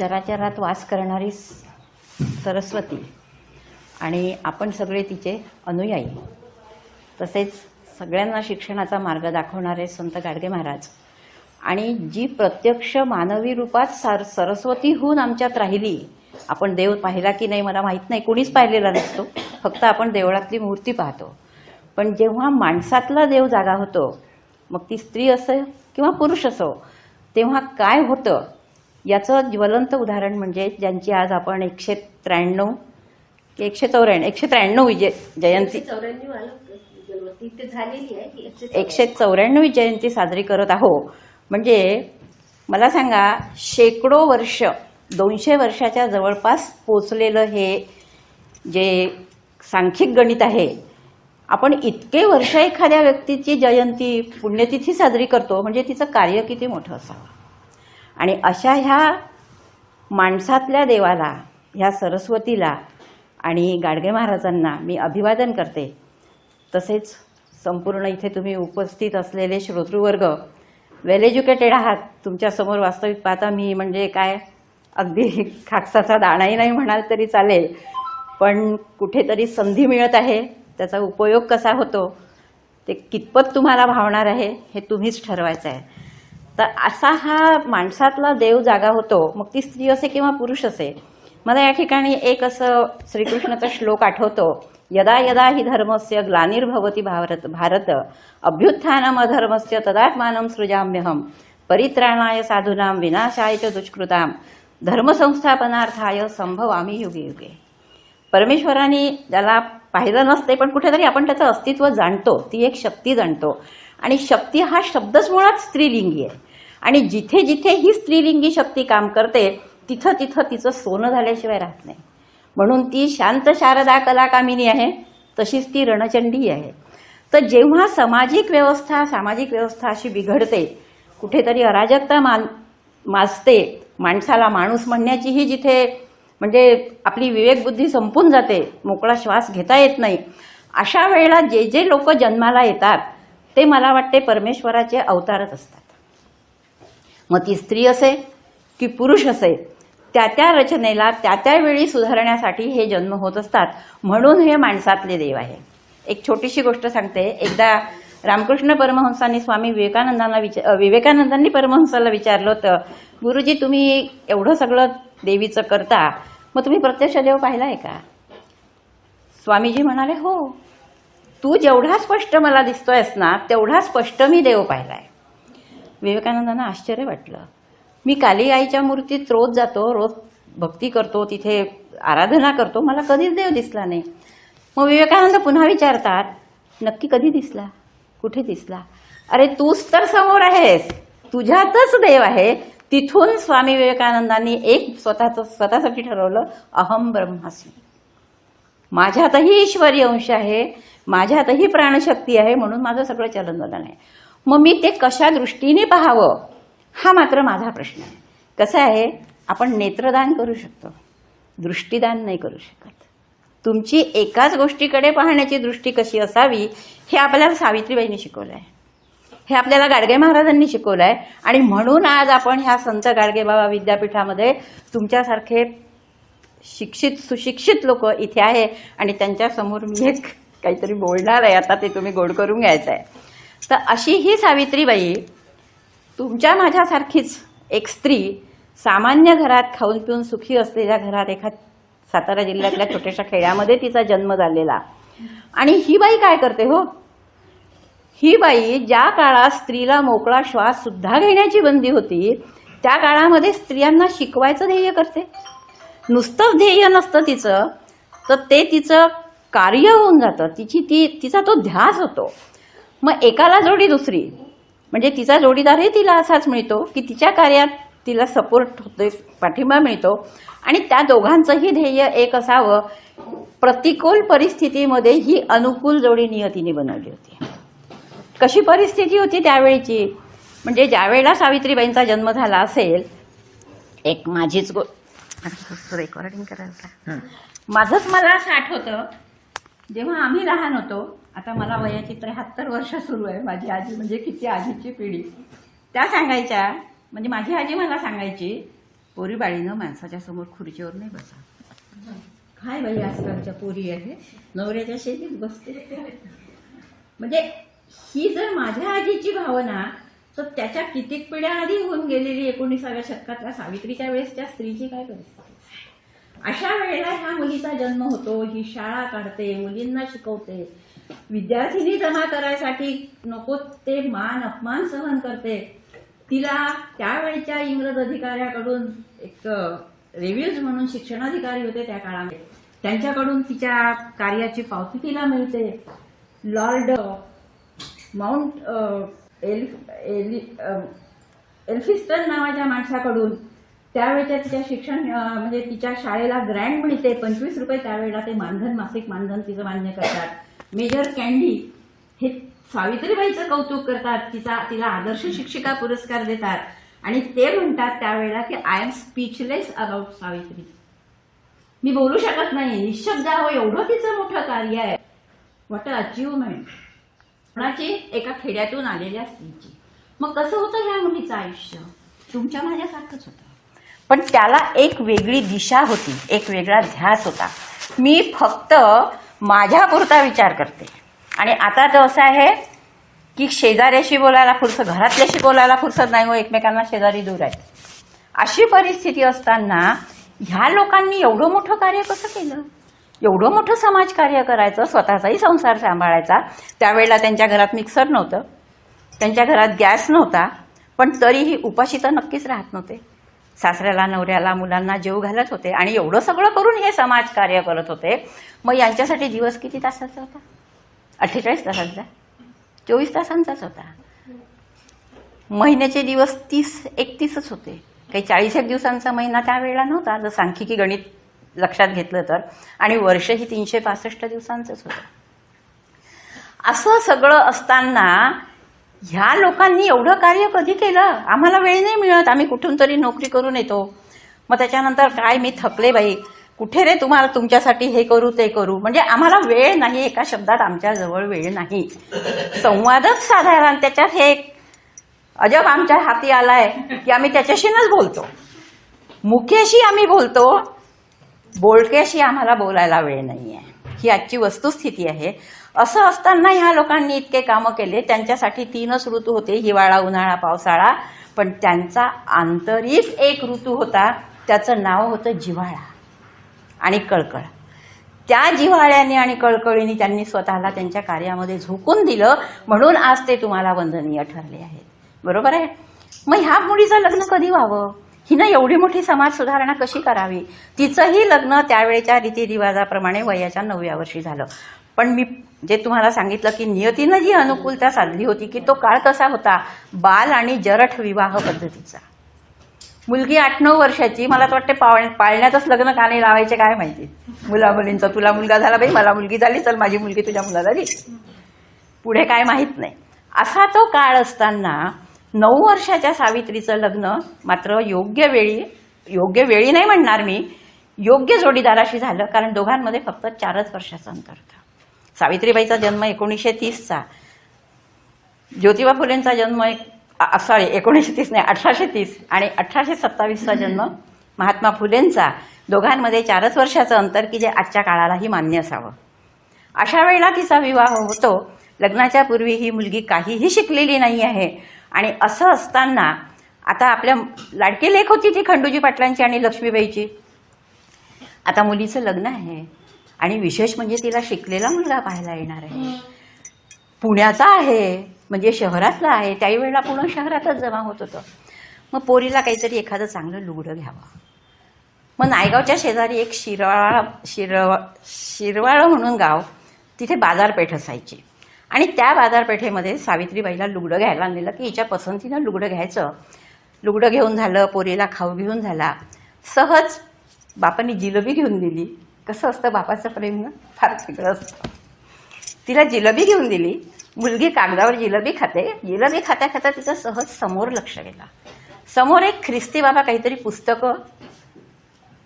चराचरात वास करणारी सरस्वती आणि आपण सगळे तिचे अनुयायी, तसेच सगळ्यांना शिक्षणाचा मार्ग दाखवणारे संत गाडगे महाराज आणि जी प्रत्यक्ष मानवी रूपात सरस्वती होऊन आमच्यात राहिली. आपण देव पाहिला की नाही मला माहीत नाही, कोणीच पाहिलेला नसतो, फक्त आपण देवळातली मूर्ती पाहतो. पण जेव्हा माणसातला देव जागा होतो, मग ती स्त्री असो किंवा पुरुष असो, तेव्हा काय होतं याचं ज्वलंत उदाहरण म्हणजे ज्यांची आज आपण 193 जयंती 194वी जयंती साजरी करत आहोत. म्हणजे मला सांगा, शेकडो वर्ष 200 वर्षाच्या जवळपास पोचलेलं हे जे सांख्यिक गणित आहे, आपण इतके वर्ष एखाद्या व्यक्तीची जयंती पुण्यतिथी साजरी करतो म्हणजे तिचं कार्य किती मोठं असावं. आणि अशा ह्या माणसातल्या देवाला, ह्या सरस्वतीला आणि गाडगे महाराजांना मी अभिवादन करते. तसेच संपूर्ण इथे तुम्ही उपस्थित असलेले श्रोतृवर्ग वेल एज्युकेटेड आहात. तुमच्यासमोर वास्तविक पाहता मी म्हणजे काय अगदी खाकसाचा दाणाही नाही म्हणाल तरी चालेल, पण कुठेतरी संधी मिळत आहे, त्याचा उपयोग कसा होतो ते कितपत तुम्हाला भावणार आहे हे तुम्हीच ठरवायचं आहे. तर असा हा माणसातला देव जागा होतो, मग ती स्त्री असे किंवा पुरुष असे. मला या ठिकाणी एक असं श्रीकृष्णाचा श्लोक आठवतो, यदा यदा हि धर्मस्य ग्लानिर्भवति भारत अभ्युत्थानम अधर्मस्य तदात्मानं सृजाम्यहम परित्राणाय साधूनां विनाशाय च दुष्कृतां धर्मसंस्थापनार्थाय संभवामि युगे युगे. परमेश्वराने ज्याला पाहिलं नसते पण कुठेतरी आपण त्याचं अस्तित्व जाणतो, ती एक शक्ती जाणतो. आणि शक्ती हा शब्दच मुळात स्त्रीलिंगी आहे. आणि जिथे जिथे ही स्त्रीलिंगी शक्ती काम करते तिथं तिथं तिचं सोनं झाल्याशिवाय राहत नाही. म्हणून ती शांत शारदा कलाकामिनी आहे, तशीच ती रणचंडी आहे. तर जेव्हा सामाजिक व्यवस्था अशी बिघडते, कुठेतरी अराजकता माजते, माणसाला माणूस म्हणण्याचीही जिथे म्हणजे आपली विवेकबुद्धी संपून जाते, मोकळा श्वास घेता येत नाही, अशा वेळेला जे जे लोक जन्माला येतात ते मला वाटते परमेश्वराचे अवतारच असतात. मग ती स्त्री असे की पुरुष असे, त्या त्या रचनेला त्या त्यावेळी सुधारण्यासाठी हे जन्म होत असतात. म्हणून हे माणसातले देव आहे. एक छोटीशी गोष्ट सांगते. एकदा रामकृष्ण परमहंसांनी स्वामी विवेकानंदांनी परमहंसाला विचारलं होतं, गुरुजी तुम्ही एवढं सगळं देवीचं करता, मग तुम्ही प्रत्यक्ष देव पाहिलाय का? स्वामीजी म्हणाले, हो, तू जेवढा स्पष्ट मला दिसतोयस ना तेवढा स्पष्ट मी देव पाहिलाय. विवेकानंदांना आश्चर्य वाटलं. मी काली आईच्या मूर्तीत रोज जातो, रोज भक्ती करतो, तिथे आराधना करतो, मला कधीच देव दिसला नाही. मग विवेकानंद पुन्हा विचारतात, नक्की कधी दिसला, कुठे दिसला? अरे तूच तर समोर आहेस, तुझ्यातच देव आहे. तिथून स्वामी विवेकानंदांनी एक स्वतःसाठी ठरवलं, अहम ब्रह्मास्मी, माझ्यातही ईश्वरी अंश आहे, माझ्यातही प्राणशक्ती आहे, म्हणून माझं सगळं चलनवलन आहे. मग मी ते कशा दृष्टीने पाहावं हा मात्र माझा प्रश्न आहे. कसं आहे, आपण नेत्रदान करू शकतो, दृष्टीदान नाही करू शकत. तुमची एकाच गोष्टीकडे पाहण्याची दृष्टी कशी असावी हे आपल्याला सावित्रीबाईंनी शिकवलं आहे, हे आपल्याला गाडगे महाराजांनी शिकवलं आहे. आणि म्हणून आज आपण ह्या संत गाडगेबाबा विद्यापीठामध्ये तुमच्यासारखे सुशिक्षित लोक इथे आहे आणि त्यांच्यासमोर मी एक काहीतरी बोलणार आहे. आता ते तुम्ही गोड करून घ्यायचं आहे. तर अशी ही सावित्रीबाई तुमच्या माझ्यासारखीच एक स्त्री, सामान्य घरात खाऊन पिऊन सुखी असलेल्या घरात, एका सातारा जिल्ह्यातल्या छोट्याशा खेड्यामध्ये तिचा जन्म झालेला. आणि ही बाई काय करते हो, ही बाई ज्या काळात स्त्रीला मोकळा श्वास सुद्धा घेण्याची बंदी होती त्या काळामध्ये स्त्रियांना शिकवायचं ध्येय करते. नुसतंच ध्येय नसतं तिचं, तर ते तिचं कार्य होऊन जातं, तिचा तो ध्यास होतो. मग एकाला जोडी दुसरी, म्हणजे तिचा जोडीदारही तिला असाच मिळतो की तिच्या कार्यात तिला सपोर्ट होतो, पाठिंबा मिळतो. आणि त्या दोघांचंही ध्येय एक असावं. प्रतिकूल परिस्थितीमध्ये ही अनुकूल जोडी नियतीने बनवली होती. कशी परिस्थिती होती त्यावेळीची, म्हणजे ज्या वेळेला सावित्रीबाईंचा जन्म झाला असेल, एक माझीच रेकॉर्डिंग करायला माझंच मला असं आठवतं, जेव्हा आम्ही लहान होतो, आता मला वयाची 73 वर्ष सुरू आहे. माझी आजी म्हणजे किती आजीची पिढी, त्या सांगायच्या, म्हणजे माझी आजी मला सांगायची, पोरी बाळीनं माणसाच्या समोर खुर्चीवर नाही बसा. काय बाई आजकालच्या पोरी आहे, नवऱ्याच्या शेतीत बसते. म्हणजे ही जर माझ्या आजीची भावना, तर त्याच्या कितीक पिढ्या आधी होऊन गेलेली 19व्या शतकातल्या सावित्रीच्या वेळेसच्या स्त्रीची काय परिस्थिती. अशा वेळेला ह्या मुलीचा जन्म होतो, ही शाळा काढते, मुलींना शिकवते, विद्यार्थिनी जमा करायसाठी नको ते मान अपमान सहन करते. तिला त्यावेळच्या इंग्रज अधिकाऱ्याकडून एक रिव्ह्यूज म्हणून शिक्षणाधिकारी होते त्या काळामध्ये, त्यांच्याकडून तिच्या कार्याची पावती तिला मिळते. लॉर्ड माउंट एल्फिस्टन नावाच्या माणसाकडून त्यावेळेच्या तिच्या शिक्षण म्हणजे तिच्या शाळेला ग्रँट मिळते. 25 रुपये त्यावेळेला ते मानधन, मासिक मानधन तिचं मान्य करतात. मेजर कॅन्डी हे सावित्रीबाईचं कौतुक करतात, तिला आदर्श शिक्षिका पुरस्कार देतात आणि ते म्हणतात त्यावेळेला की I am speechless about Savitri. मी बोलू शकत नाही, निशब्द आहो, एवढं तिचं मोठं कार्य आहे. What a achievement. कोणाची, एका खेड्यातून आलेल्या स्त्रीची. मग कसं होतं ह्या मुलीचं आयुष्य? तुमच्या माझ्यासारखंच होतं, पण त्याला एक वेगळी दिशा होती, एक वेगळा ध्यास होता. मी फक्त माझ्यापुरता विचार करते. आणि आता तर असं आहे की शेजाऱ्याशी बोलायला फुरसत, घरातल्याशी बोलायला फुरसत नाही हो, एकमेकांना शेजारी दूर आहेत. अशी परिस्थिती असताना ह्या लोकांनी एवढं मोठं कार्य कसं केलं? एवढं मोठं समाजकार्य करायचं, स्वतःचाही संसार सांभाळायचा. त्यावेळेला त्यांच्या घरात मिक्सर नव्हतं, त्यांच्या घरात गॅस नव्हता, पण तरीही उपाशी तर नक्कीच राहत नव्हते. सासऱ्याला, नवऱ्याला, मुलांना जेव घालत होते आणि एवढं सगळं करून हे समाजकार्य करत होते. मग यांच्यासाठी दिवस किती तासाचा होता? 48 तासांचा, 24 तासांचाच होता. महिन्याचे दिवस 30-31च होते. काही 40 दिवसांचा महिना त्यावेळेला नव्हता, जर सांख्यिकी गणित लक्षात घेतलं तर. आणि वर्षही 365 दिवसांचंच होतं. असं सगळं असताना ह्या लोकांनी एवढं कार्य कधी केलं? आम्हाला वेळ नाही मिळत, आम्ही कुठून तरी नोकरी करून येतो. मग त्याच्यानंतर काय, मी थकले बाई, कुठे रे तुम्हाला तुमच्यासाठी हे करू ते करू. म्हणजे आम्हाला वेळ नाही, एका शब्दात आमच्या जवळ वेळ नाही. संवादच साधायला, आणि त्याच्यात हे अजब आमच्या हाती आलाय की आम्ही त्याच्याशीच बोलतो. मुख्याशी आम्ही बोलतो, बोलक्याशी आम्हाला बोलायला वेळ नाहीये. ही आजची वस्तुस्थिती आहे. असं असताना ह्या लोकांनी इतके कामं केले. त्यांच्यासाठी 3च ऋतू होते, हिवाळा, उन्हाळा, पावसाळा. पण त्यांचा आंतरिक एक ऋतू होता, त्याचं नाव होतं जिव्हाळा आणि कळकळ. त्या जिव्हाळ्याने आणि कळकळीने त्यांनी स्वतःला त्यांच्या कार्यामध्ये झोकून दिलं, म्हणून आज ते तुम्हाला वंदनीय ठरले आहेत. बरोबर आहे? मग ह्या मुलीचं लग्न कधी व्हावं? हिनं एवढी मोठी समाज सुधारणा कशी करावी? तिचंही लग्न त्यावेळेच्या रीतिरिवाजाप्रमाणे वयाच्या 9व्या वर्षी झालं. पण मी जे तुम्हाला सांगितलं की नियतीनं जी अनुकूलता साधली होती, की तो काळ कसा होता? बाल आणि जरठ विवाह पद्धतीचा. मुलगी 8-9 वर्षाची, मला तर वाटते पाळण्यातच लग्न का नाही लावायचे काय माहिती. मुलामुलींचं, तुला मुलगा झाला बाई, मला मुलगी झाली, चल माझी मुलगी तुझ्या मुलाला झाली, पुढे काय माहीत नाही. असा तो काळ असताना 9 वर्षाच्या सावित्रीचं लग्न मात्र योग्य वेळी नाही म्हणणार मी, योग्य जोडीदाराशी झालं. कारण दोघांमध्ये फक्त 4च वर्षाचं अंतर होतं. सावित्रीबाईचा जन्म 1930चा, ज्योतिबा फुलेंचा जन्म 1930 नाही 1830, आणि 1827चा जन्म महात्मा फुलेंचा. दोघांमध्ये 4च वर्षाचं अंतर, की जे आजच्या काळालाही मान्य असावं. अशा वेळेला तिचा विवाह होतो. लग्नाच्या पूर्वी ही मुलगी काहीही शिकलेली नाही आहे. आणि असं असताना आता आपल्या लाडकी लेक होती ती खंडूजी पाटलांची आणि लक्ष्मीबाईची. आता मुलीचं लग्न आहे आणि विशेष म्हणजे तिला शिकलेला मुलगा पाहायला येणार आहे. पुण्याचा आहे, म्हणजे शहरातला आहे. त्याही वेळेला पुणे शहरातच जमा होत होतं. मग पोरीला काहीतरी एखादं चांगलं लुगडं घ्यावं. मग नायगावच्या शेजारी एक शिरवाळ म्हणून गाव, तिथे बाजारपेठ असायची. आणि त्या बाजारपेठेमध्ये सावित्रीबाईला लुगडं घ्यायला नेलं की हिच्या पसंतीनं लुगडं घ्यायचं. लुगडं घेऊन झालं, पोरीला खाऊ घेऊन झाला. सहज बापांनी जिलेबी घेऊन दिली. कसं असतं बापाचं प्रेम ना, फार वेगळं असतं. तिला जिलेबी घेऊन दिली. मुलगी कागदावर जिलेबी खाते. जिलेबी खात्या खात्या तिचं सहज समोर लक्ष गेलं. समोर एक ख्रिस्ती बाबा काहीतरी पुस्तकं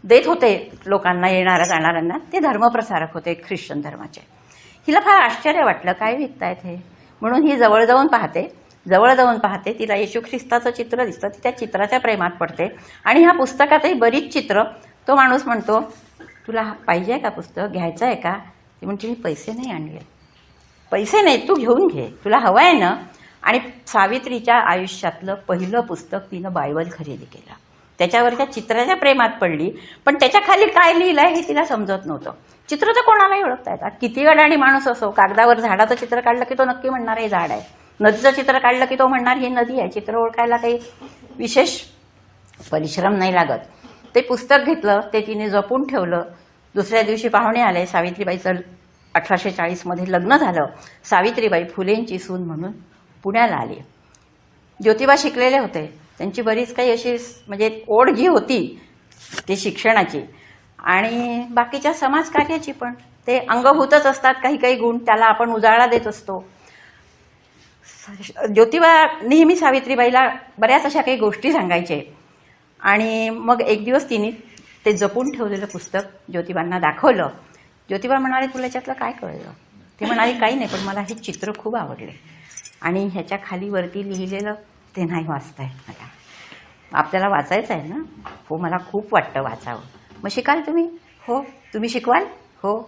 देत होते लोकांना, येणाऱ्या जाणाऱ्यांना. ते धर्मप्रसारक होते ख्रिश्चन धर्माचे. हिला फार आश्चर्य वाटलं, काय विकतायत हे, म्हणून ही जवळ जाऊन पाहते. जवळ जाऊन पाहते, तिला येशू ख्रिस्ताचं चित्र दिसतं, ती त्या चित्राच्या प्रेमात पडते. आणि ह्या पुस्तकातही बरीच चित्र. तो माणूस म्हणतो, तुला पाहिजे आहे का पुस्तक, घ्यायचं आहे का? ती म्हणते, मी पैसे नाही आणले. पैसे नाही, तू घेऊन घे, तुला हवं आहे ना. आणि सावित्रीच्या आयुष्यातलं पहिलं पुस्तक तिनं बायबल खरेदी केलं. त्याच्यावर त्या चित्राच्या प्रेमात पडली, पण त्याच्या खाली काय लिहिलंय हे तिला समजत नव्हतं. चित्र तर कोणालाही ओळखता येतात, किती अडाणी माणूस असो. कागदावर झाडाचं चित्र काढलं की तो नक्की म्हणणार हे झाड आहे, नदीचं चित्र काढलं की तो म्हणणार ही नदी आहे. चित्र ओळखायला काही विशेष परिश्रम नाही लागत. ते पुस्तक घेतलं, ते तिने जपून ठेवलं. दुसऱ्या दिवशी पाहुणे आले. सावित्रीबाईचं 1840 लग्न झालं. सावित्रीबाई फुलेंची सून म्हणून पुण्याला आली. ज्योतिबा शिकलेले होते, त्यांची बरीच काही अशी म्हणजे ओढ जी होती ती शिक्षणाची आणि बाकीच्या समाजकार्याची पण, ते अंगभूतच असतात काही काही गुण, त्याला आपण उजाळा देत असतो. ज्योतिबा नेहमी सावित्रीबाईला बऱ्याच अशा काही गोष्टी सांगायचे. आणि मग एक दिवस तिने ते जपून ठेवलेलं पुस्तक ज्योतिबांना दाखवलं. ज्योतिबा म्हणाले, तुला याच्यातलं काय कळलं? ती म्हणाली, काही नाही, पण मला हे चित्र खूप आवडले आणि ह्याच्या खाली वरती लिहिलेलं ते नाही वाचता येत मला. आपल्याला वाचायचं आहे ना? हो, मला खूप वाटतं वाचावं. मग शिकाल तुम्ही? हो. तुम्ही शिकवाल? हो.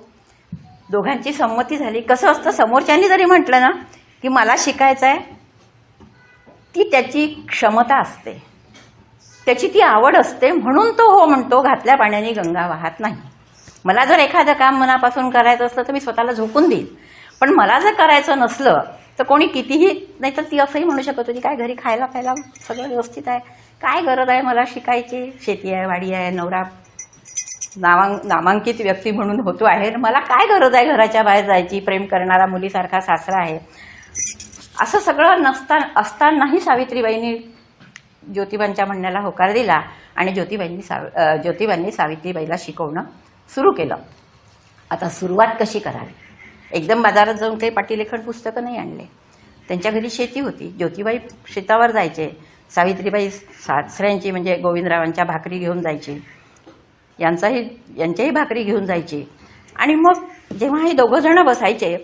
दोघांची संमती झाली. कसं असतं, समोरच्यांनी जरी म्हटलं ना की मला शिकायचं आहे, ती त्याची क्षमता असते, त्याची ती आवड असते, म्हणून तो हो म्हणतो. घातल्या पाण्याने गंगा वाहत नाही. मला जर एखादं काम मनापासून करायचं असलं तर मी स्वतःला झोकून देईल, पण मला जर करायचं नसलं तर कोणी कितीही, नाहीतर ती असंही म्हणू शकत होती, काय घरी खायला प्यायला सगळं व्यवस्थित आहे, काय गरज आहे मला शिकायची, शेती आहे, वाडी आहे, नवरा नामांकित व्यक्ती म्हणून होतो आहे, मला काय गरज आहे घराच्या बाहेर जायची, प्रेम करणारा मुलीसारखा सासरा आहे. असं सगळं असतानाही सावित्रीबाईंनी ज्योतिबांच्या म्हणण्याला होकार दिला आणि ज्योतिबांनी सावित्रीबाईला शिकवणं सुरू केलं. आता सुरुवात कशी करावी? एकदम बाजारात जाऊन काही पाटीलेखन पुस्तकं नाही आणले. त्यांच्या घरी शेती होती. ज्योतिबाई शेतावर जायचे, सावित्रीबाई सासऱ्यांची म्हणजे गोविंदरावांच्या भाकरी घेऊन जायची, यांच्याही भाकरी घेऊन जायची. आणि मग जेव्हा हे दोघं जण बसायचे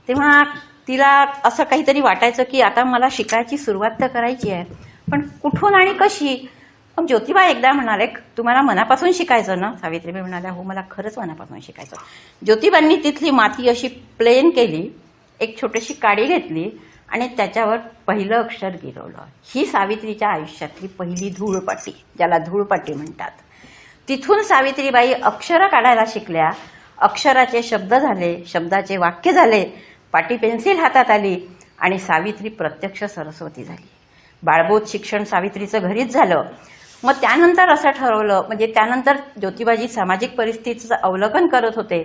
तेव्हा तिला असं काहीतरी वाटायचं की आता मला शिकायची सुरुवात तर करायची आहे, पण कुठून आणि कशी? मग ज्योतिबा एकदा म्हणाले, तुम्हाला मनापासून शिकायचं ना? सावित्रीबाई म्हणाल्या, हो, मला खरंच मनापासून शिकायचं. ज्योतिबांनी तिथली माती अशी प्लेन केली, एक छोटीशी काडी घेतली आणि त्याच्यावर पहिलं अक्षर गिरवलं. ही सावित्रीच्या आयुष्यातली पहिली धूळपट्टी, ज्याला धूळपट्टी म्हणतात. तिथून सावित्रीबाई अक्षरं काढायला शिकल्या. अक्षराचे शब्द झाले, शब्दाचे वाक्य झाले, पाटी पेन्सिल हातात आली आणि सावित्री प्रत्यक्ष सरस्वती झाली. बाळबोध शिक्षण सावित्रीचं घरीच झालं. मग त्यानंतर असं ठरवलं, म्हणजे त्यानंतर ज्योतिबाजी सामाजिक परिस्थितीचं अवलोकन करत होते.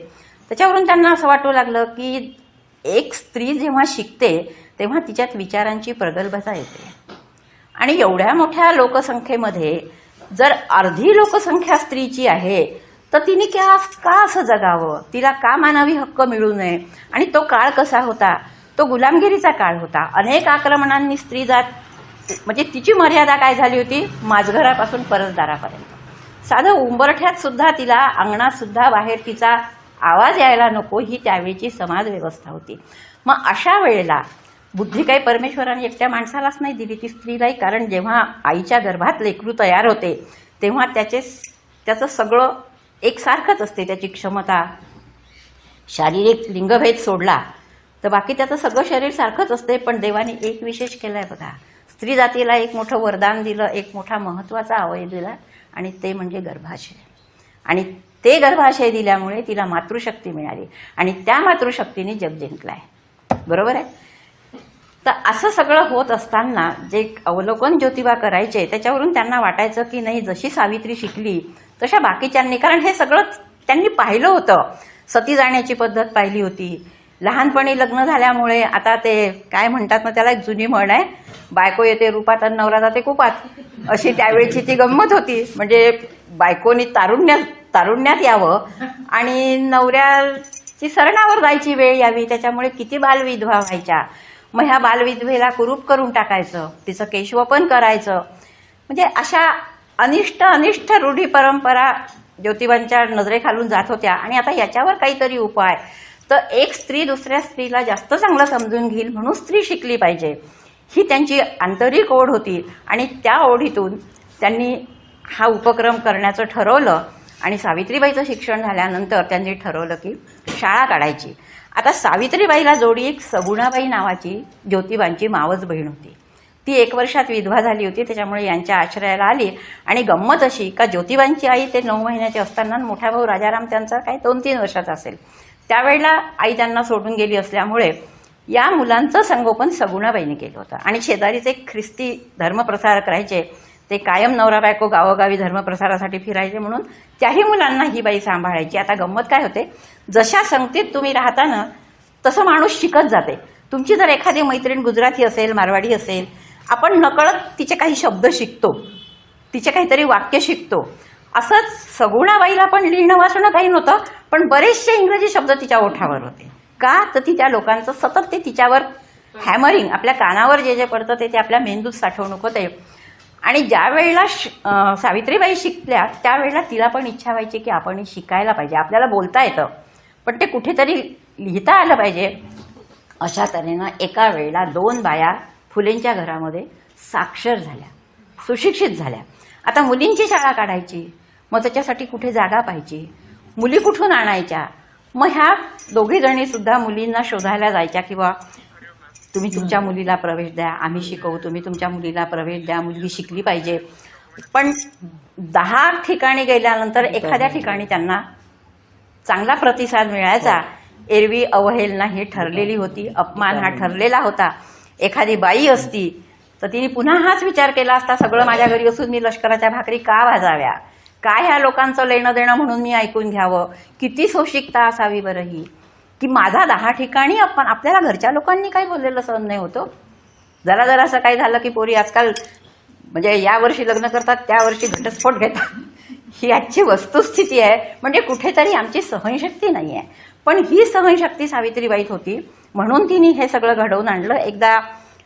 त्याच्यावरून त्यांना असं वाटू लागलं की एक स्त्री जेव्हा शिकते तेव्हा तिच्यात विचारांची प्रगल्भता येते. आणि एवढ्या मोठ्या लोकसंख्येमध्ये जर अर्धी लोकसंख्या स्त्रीची आहे तर तिने का असं जगावं? तिला का मानवी हक्क मिळू नये? आणि तो काळ कसा होता? तो गुलामगिरीचा काळ होता. अनेक आक्रमणांनी स्त्री जात, म्हणजे तिची मर्यादा काय झाली होती? माझघरापासून परसदारापर्यंत. साधं उंबरठ्यात सुद्धा तिला, अंगणात सुद्धा बाहेर तिचा आवाज यायला नको, ही त्यावेळीची समाज व्यवस्था होती. मग अशा वेळेला बुद्धी काही परमेश्वराने एकट्या माणसालाच नाही दिली, ती स्त्रीलाही. कारण जेव्हा आईच्या गर्भात लेकरू तयार होते तेव्हा त्याचं सगळं एकसारखंच असते, त्याची क्षमता. शारीरिक लिंगभेद सोडला तर बाकी त्याचं सगळं शरीर सारखंच असते. पण देवाने एक विशेष केलाय बघा, स्त्री जातीला एक मोठं वरदान दिलं, एक मोठा महत्वाचा अवयव दिला, आणि ते म्हणजे गर्भाशय. आणि ते गर्भाशय दिल्यामुळे तिला मातृशक्ती मिळाली आणि त्या मातृशक्तीने जग जिंकलाय. बरोबर आहे? तर असं सगळं होत असताना जे अवलोकन ज्योतिबा करायचे त्याच्यावरून त्यांना वाटायचं की नाही, जशी सावित्री शिकली तशा बाकीच्यांनी, कारण हे सगळं त्यांनी पाहिलं होतं. सती जाण्याची पद्धत पाहिली होती. लहानपणी लग्न झाल्यामुळे आता ते काय म्हणतात ना, त्याला एक जुनी म्हण आहे, बायको येते रूपात आणि नवरा जाते कुपात, अशी त्यावेळची ती गंमत होती. म्हणजे बायकोनी तारुण्यात यावं आणि नवऱ्याची सरणावर जायची वेळ यावी, त्याच्यामुळे किती बालविधवा व्हायच्या. मग ह्या बालविधवेला कुरूप करून टाकायचं, तिचं केशवपन करायचं. म्हणजे अशा अनिष्ट रूढी परंपरा ज्योतिबांच्या नजरेखालून जात होत्या. आणि आता याच्यावर काहीतरी उपाय, तर एक स्त्री दुसऱ्या स्त्रीला जास्त चांगलं समजून घेईल म्हणून स्त्री शिकली पाहिजे, ही त्यांची आंतरिक ओढ होती आणि त्या ओढीतून त्यांनी हा उपक्रम करण्याचं ठरवलं. आणि सावित्रीबाईचं शिक्षण झाल्यानंतर त्यांनी ठरवलं की शाळा काढायची. आता सावित्रीबाईला जोडी एक सगुणाबाई नावाची ज्योतिबांची मावस बहीण होती. ती 1 वर्षात विधवा झाली होती, त्याच्यामुळे यांच्या आश्रयाला आली. आणि गंमत अशी का ज्योतिबांची आई ते 9 महिन्याचे असताना मोठा भाऊ राजाराम त्यांचा काही 2-3 वर्षाचा असेल, त्यावेळेला आई त्यांना सोडून गेली असल्यामुळे या मुलांचं संगोपन सगुणाबाईने केलं होतं. आणि शेजारीचे एक ख्रिस्ती धर्मप्रसारक राहायचे, ते कायम नवरा बायको गावोगावी धर्मप्रसारासाठी फिरायचे, म्हणून त्याही मुलांना ही बाई सांभाळायची. आता गंमत काय होते, जशा संगतीत तुम्ही राहता ना तसं माणूस शिकत जाते. तुमची जर एखादी मैत्रीण गुजराती असेल, मारवाडी असेल, आपण नकळत तिचे काही शब्द शिकतो, तिचे काहीतरी वाक्य शिकतो. असंच सगुणाबाईला पण लिहिणं वाचणं काही नव्हतं, पण बरेचसे इंग्रजी शब्द तिच्या ओठावर होते. का तर ती त्या लोकांचं सतत ते तिच्यावर हॅमरिंग, आपल्या कानावर जे जे पडतं ते आपल्या मेंदूत साठवणूक होते. आणि ज्या वेळेला सावित्रीबाई शिकल्या त्यावेळेला तिला पण इच्छा व्हायची की आपण शिकायला पाहिजे, आपल्याला बोलता येतं पण ते कुठेतरी लिहिता आलं पाहिजे. अशा तऱ्हेनं एका वेळेला 2 बाया फुलेंच्या घरामध्ये साक्षर झाल्या, सुशिक्षित झाल्या. आता मुलींची शाळा काढायची, मग त्याच्यासाठी कुठे जागा पाहिजे, मुली कुठून आणायच्या. मग ह्या दोघी जणी सुद्धा मुलींना शोधायला जायच्या किंवा तुम्ही तुमच्या मुलीला प्रवेश द्या, आम्ही शिकवू, तुम्ही तुमच्या मुलीला प्रवेश द्या, मुलगी शिकली पाहिजे. पण 10 ठिकाणी गेल्यानंतर एखाद्या ठिकाणी त्यांना चांगला प्रतिसाद मिळायचा. एरवी अवहेलना ही ठरलेली होती, अपमान हा ठरलेला होता. एखादी बाई असती तर तिने पुन्हा हाच विचार केला असता, सगळं माझ्या घरी असून मी लष्कराच्या भाकरी का भाजाव्या, काय ह्या लोकांचं लेणं देणं म्हणून मी ऐकून घ्यावं, किती सोशिकता असावी बरं ही, की माझा 10 ठिकाणी आपण आपल्याला घरच्या लोकांनी काय बोललेलं सहन नाही होतं. जरा असं काय झालं की पोरी आजकाल म्हणजे या वर्षी लग्न करतात, त्या वर्षी घटस्फोट घेतात. ही आजची वस्तुस्थिती आहे. म्हणजे कुठेतरी आमची सहनशक्ती नाही आहे. पण ही सहनशक्ती सावित्रीबाईत होती, म्हणून तिने हे सगळं घडवून आणलं. एकदा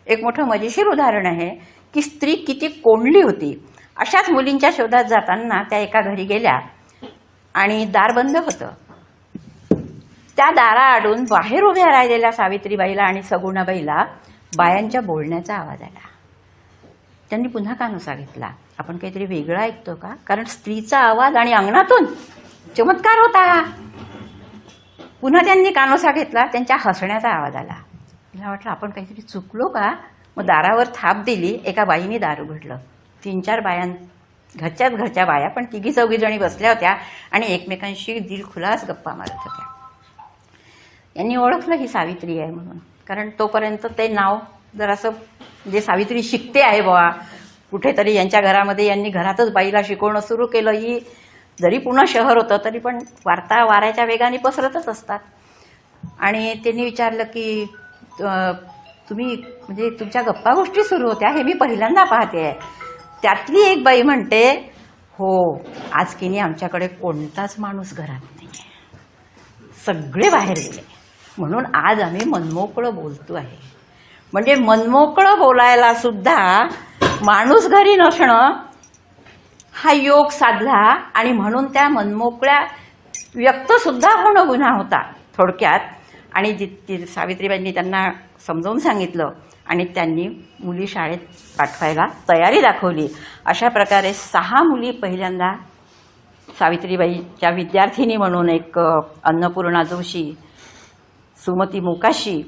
एक मोठं मजेशीर उदाहरण आहे की स्त्री किती कोंडली होती. अशाच मुलींच्या शोधात जाताना त्या एका घरी गेल्या आणि दार बंद होतं. त्या दाराआडून बाहेर उभ्या राहिलेल्या सावित्रीबाईला आणि सगुणाबाईला बायांच्या बोलण्याचा आवाज आला. त्यांनी पुन्हा कानोसा घेतला, आपण काहीतरी वेगळं ऐकतो का, कारण स्त्रीचा आवाज आणि अंगणातून चमत्कार होता. पुन्हा त्यांनी कानोसा घेतला, त्यांच्या हसण्याचा आवाज आला. तिला वाटलं आपण काहीतरी चुकलो का. मग दारावर थाप दिली, एका बाईने दार उघडलं. 3-4 बायां, घरच्या बाया, पण 3-4 जणी बसल्या होत्या आणि एकमेकांशी दिलखुलास गप्पा मारत होत्या. यांनी ओळखलं ही सावित्री आहे म्हणून, कारण तोपर्यंत ते नाव जरासं म्हणजे सावित्री शिकते आहे बुवा, कुठेतरी यांच्या घरामध्ये यांनी घरातच बाईला शिकवणं सुरू केलं. ही जरी पुणे शहर होतं तरी पण वार्ता वाऱ्याच्या वेगाने पसरतच असतात. आणि त्यांनी विचारलं की तुम्ही म्हणजे तुमच्या गप्पा गोष्टी सुरू होत्या, हे मी पहिल्यांदा पाहते आहे. त्यातली एक बाई म्हणते, हो आज की नाही आमच्याकडे कोणताच माणूस घरात नाही, सगळे बाहेर गेले, म्हणून आज आम्ही मनमोकळं बोलतो आहे. म्हणजे मनमोकळं बोलायला सुद्धा माणूस घरी नसणं हा योग साधला आणि म्हणून त्या मनमोकळ्या व्यक्त सुद्धा होणं गुन्हा होता थोडक्यात. आणि सावित्रीबाईंनी त्यांना समजावून सांगितलं आणि त्यांनी मुली शाळेत पाठवायला तयारी दाखवली. अशा प्रकारे 6 मुली पहिल्यांदा सावित्रीबाईच्या विद्यार्थिनी म्हणून, एक अन्नपूर्णा जोशी, सुमती मोकाशी,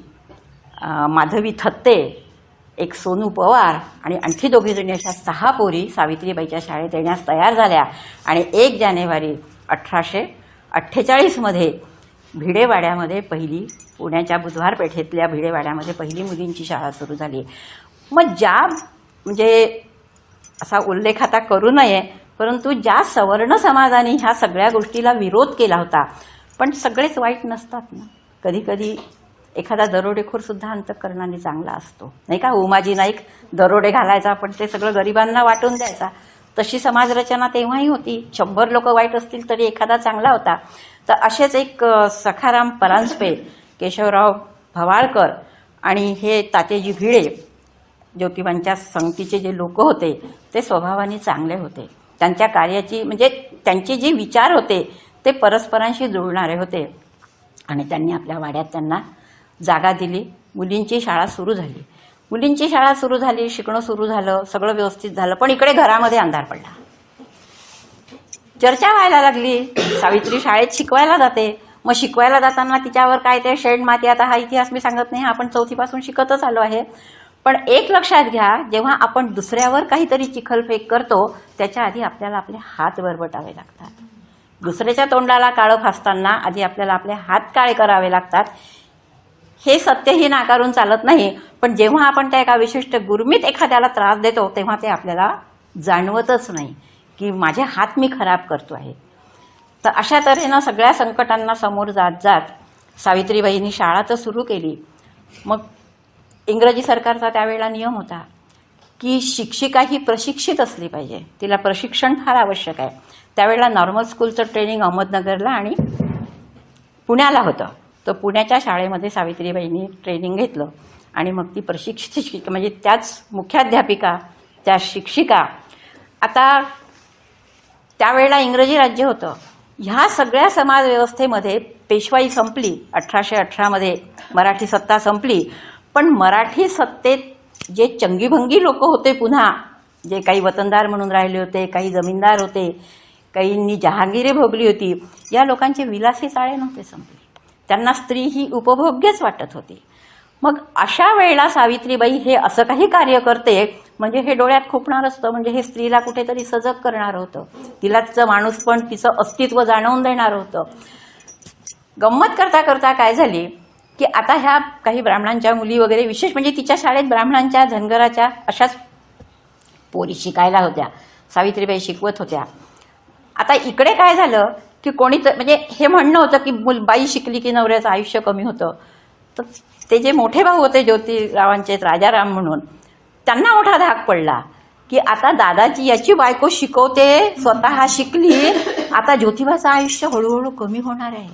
माधवी थत्ते, एक सोनू पवार आणि आणखी 2 जणी, अशा 6 पोरी सावित्रीबाईच्या शाळेत येण्यास तयार झाल्या. आणि 1 जानेवारी 1848 मध्ये भिडेवाड्यामध्ये पहिली, पुण्याच्या बुधवार पेठेतल्या भिडेवाड्यामध्ये पहिली मुलींची शाळा सुरू झाली. मग ज्या म्हणजे असा उल्लेख आता करू नये, परंतु ज्या सवर्ण समाजाने ह्या सगळ्या गोष्टीला विरोध केला होता, पण सगळेच वाईट नसतात ना, कधी कधी एखादा दरोडेखोर सुद्धा अंतःकरणाने चांगला असतो, नाही का. उमाजी नाईक दरोडे घालायचा पण ते सगळं गरिबांना वाटून द्यायचा. तशी समाजरचना तेव्हाही होती. 100 लोक वाईट असतील तरी एखादा चांगला होता. तर असेच एक सखाराम परांजपे, केशवराव भवाळकर आणि हे तात्याजी भिडे, ज्योतिबांच्या संगतीचे जे लोक होते ते स्वभावाने चांगले होते. त्यांच्या कार्याची म्हणजे त्यांचे जे विचार होते ते परस्परांशी जुळणारे होते. आणि त्यांनी आपल्या वाड्यात त्यांना जागा दिली. मुलींची शाळा सुरू झाली. मुलींची शाळा सुरू झाली, शिकणं सुरू झालं, सगळं व्यवस्थित झालं. पण इकडे घरामध्ये अंधार पडला. चर्चा व्हायला लागली. सावित्री शाळेत शिकवायला जाते. मग शिकवायला जाताना तिच्यावर काय ते शेण माती, आता हा इतिहास मी सांगत नाही, आपण 4थी पासून शिकतच आलो आहे. पण एक लक्षात घ्या, जेव्हा आपण दुसऱ्यावर काहीतरी चिखलफेक करतो त्याच्या आधी आपल्याला आपले हात बरबटावे लागतात. दुसऱ्याच्या तोंडाला काळं फासताना आधी आपल्याला आपले हात काळे करावे लागतात. हे सत्यही नाकारून चालत नाही. पण जेव्हा आपण त्या एका विशिष्ट गुरमीत एखाद्याला त्रास देतो तेव्हा ते आपल्याला जाणवतच नाही की माझे हात मी खराब करतो आहे. तर अशा तऱ्हेनं सगळ्या संकटांना समोर जात जात सावित्रीबाईंनी शाळा तर सुरू केली. मग इंग्रजी सरकारचा त्यावेळेला नियम होता की शिक्षिका ही प्रशिक्षित असली पाहिजे, तिला प्रशिक्षण फार आवश्यक आहे. त्यावेळेला नॉर्मल स्कूलचं ट्रेनिंग अहमदनगरला आणि पुण्याला होतं. तर पुण्याच्या शाळेमध्ये सावित्रीबाईंनी ट्रेनिंग घेतलं आणि मग ती प्रशिक्षित शिक्षिका म्हणजे त्याच मुख्याध्यापिका, त्या शिक्षिका. आता त्यावेळेला इंग्रजी राज्य होतं. ह्या सगळ्या समाजव्यवस्थेमध्ये पेशवाई संपली. 1818मध्ये मराठी सत्ता संपली. पण मराठी सत्तेत जे चंगीभंगी लोक होते, पुन्हा जे काही वतनदार म्हणून राहिले होते, काही जमीनदार होते, काहींनी जहांगीरी भोगली होती, या लोकांचे विलासी चाळे नव्हते संपले. त्यांना स्त्री ही उपभोग्यच वाटत होती. मग अशा वेळेला सावित्रीबाई हे असं काही कार्य करते म्हणजे हे डोळ्यात खुपणार असतं. म्हणजे हे स्त्रीला कुठेतरी सजग करणार होतं, तिला तिचं माणूसपण, तिचं अस्तित्व जाणवून देणार होतं. गंमत करता करता काय झाली की आता ह्या काही ब्राह्मणांच्या मुली वगैरे, विशेष म्हणजे तिच्या शाळेत ब्राह्मणांच्या, धनगराच्या अशाच पोरी शिकायला होत्या. सावित्रीबाई शिकवत होत्या. आता इकडे काय झालं की कोणी म्हणजे हे म्हणणं होतं की बाई शिकली की नवऱ्याचं आयुष्य कमी होतं. तर ते जे मोठे भाऊ होते ज्योतिरावांचे, राजाराम म्हणून, त्यांना मोठा धाक पडला की आता दादाची याची बायको शिकवते, स्वतः शिकली, आता ज्योतिबाचं आयुष्य हळूहळू कमी होणार आहे,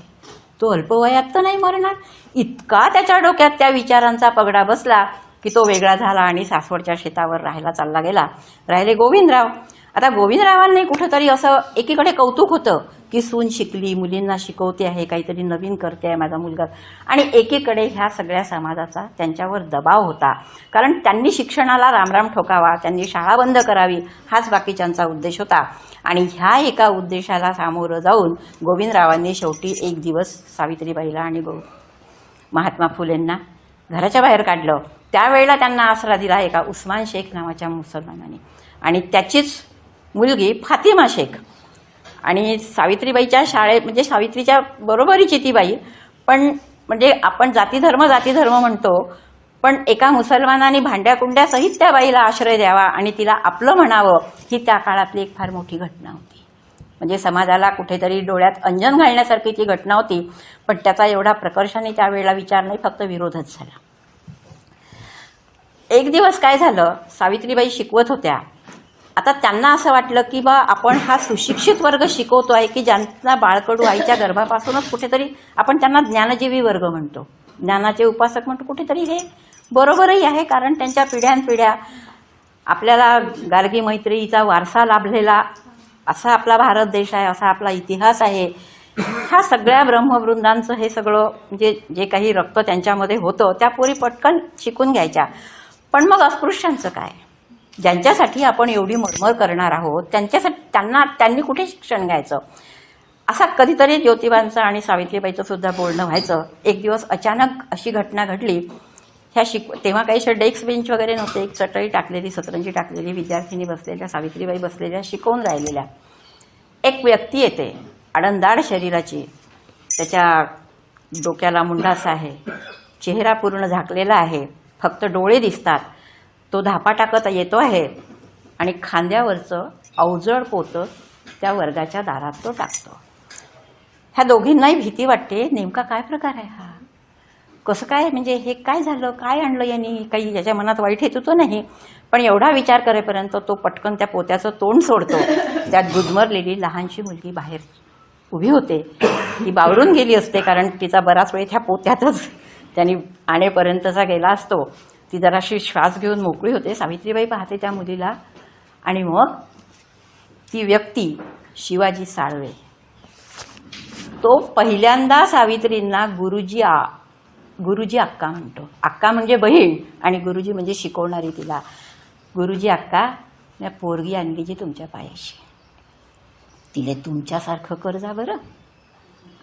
तो अल्पवयात तर नाही मरणार. इतका त्याच्या डोक्यात त्या विचारांचा पगडा बसला की तो वेगळा झाला आणि सासवडच्या शेतावर राहायला चालला गेला. राहिले गोविंदराव. आता गोविंदरावांनी कुठेतरी असं एकीकडे कौतुक होतं की सून शिकली, मुलींना शिकवते आहे, काहीतरी नवीन करते आहे माझा मुलगा, आणि एकीकडे ह्या सगळ्या समाजाचा त्यांच्यावर दबाव होता. कारण त्यांनी शिक्षणाला रामराम ठोकावा, त्यांनी शाळा बंद करावी, हाच बाकीच्यांचा उद्देश होता. आणि ह्या एका उद्देशाला सामोरं जाऊन गोविंदरावांनी शेवटी एक दिवस सावित्रीबाईला आणि महात्मा फुलेंना घराच्या बाहेर काढलं. त्यावेळेला त्यांना आसरा दिला एका उस्मान शेख नावाच्या मुसलमानाने, आणि त्याचीच मुलगी फातिमा शेख. आणि सावित्रीबाईच्या शाळेत म्हणजे सावित्रीच्या बरोबरीची ती बाई, पण म्हणजे आपण जातीधर्म म्हणतो, पण एका मुसलमानाने भांड्याकुंड्यासहित त्या बाईला आश्रय द्यावा आणि तिला आपलं म्हणावं, ही त्या काळातली एक फार मोठी घटना होती. म्हणजे समाजाला कुठेतरी डोळ्यात अंजन घालण्यासारखी ती घटना होती. पण त्याचा एवढा प्रकर्षाने त्यावेळेला विचार नाही, फक्त विरोधच झाला. एक दिवस काय झालं, सावित्रीबाई शिकवत होत्या. आता त्यांना असं वाटलं की बा आपण हा सुशिक्षित वर्ग शिकवतो आहे की ज्यांना बाळकडू आईच्या गर्भापासूनच कुठेतरी आपण त्यांना ज्ञानजीवी वर्ग म्हणतो, ज्ञानाचे उपासक म्हणतो. कुठेतरी हे बरोबरही आहे, कारण त्यांच्या पिढ्यानपिढ्या आपल्याला गार्गी मैत्रीचा वारसा लाभलेला असा आपला भारत देश आहे, असा आपला इतिहास आहे. ह्या सगळ्या ब्रह्मवृंदांचं हे सगळं म्हणजे जे काही रक्त त्यांच्यामध्ये होतं त्या पोरी पटकन शिकून घ्यायच्या. पण मग अस्पृश्यांचं काय, ज्यांच्यासाठी आपण एवढी मरमर करणार आहोत त्यांच्यासाठी त्यांनी कुठे शिक्षण घ्यायचं. असा कधीतरी ज्योतिबांचं आणि सावित्रीबाईचं सुद्धा बोलणं व्हायचं. एक दिवस अचानक अशी घटना घडली. ह्या तेव्हा काही डेस्क बेंच वगैरे नव्हते, एक चटई टाकलेली, सतरंजी टाकलेली, विद्यार्थिनी बसलेल्या, सावित्रीबाई बसलेल्या शिकवून राहिलेल्या. एक व्यक्ती येते आडंदाड शरीराची, त्याच्या डोक्याला मुंडासा आहे, चेहरा पूर्ण झाकलेला आहे, फक्त डोळे दिसतात. तो धापा टाकत येतो आहे आणि खांद्यावरचं अवजड पोतं त्या वर्गाच्या दारात तो टाकतो. ह्या दोघींनाही भीती वाटते, नेमका काय प्रकार आहे हा, कसं काय, म्हणजे हे काय झालं, काय आणलं यांनी, काही याच्या मनात वाईट हेतू तो नाही. पण एवढा विचार करेपर्यंत तो पटकन त्या पोत्याचं तोंड सोडतो. त्यात गुदमरलेली लहानशी मुलगी बाहेर उभी होते. ती बावरून गेली असते, कारण तिचा बराच वेळ त्या पोत्यातच त्यांनी आणेपर्यंतचा गेला असतो. ती जराशी श्वास घेऊन मोकळी होते. सावित्रीबाई पाहते त्या मुलीला, आणि मग ती व्यक्ती शिवाजी साळवे, तो पहिल्यांदा सावित्रींना गुरुजी गुरुजी अक्का म्हणतो. अक्का म्हणजे बहीण आणि गुरुजी म्हणजे शिकवणारी तिला. गुरुजी अक्का, मी पोरगी आणली जी तुमच्या पायाशी, तिले तुमच्यासारखं कर्जा बरं.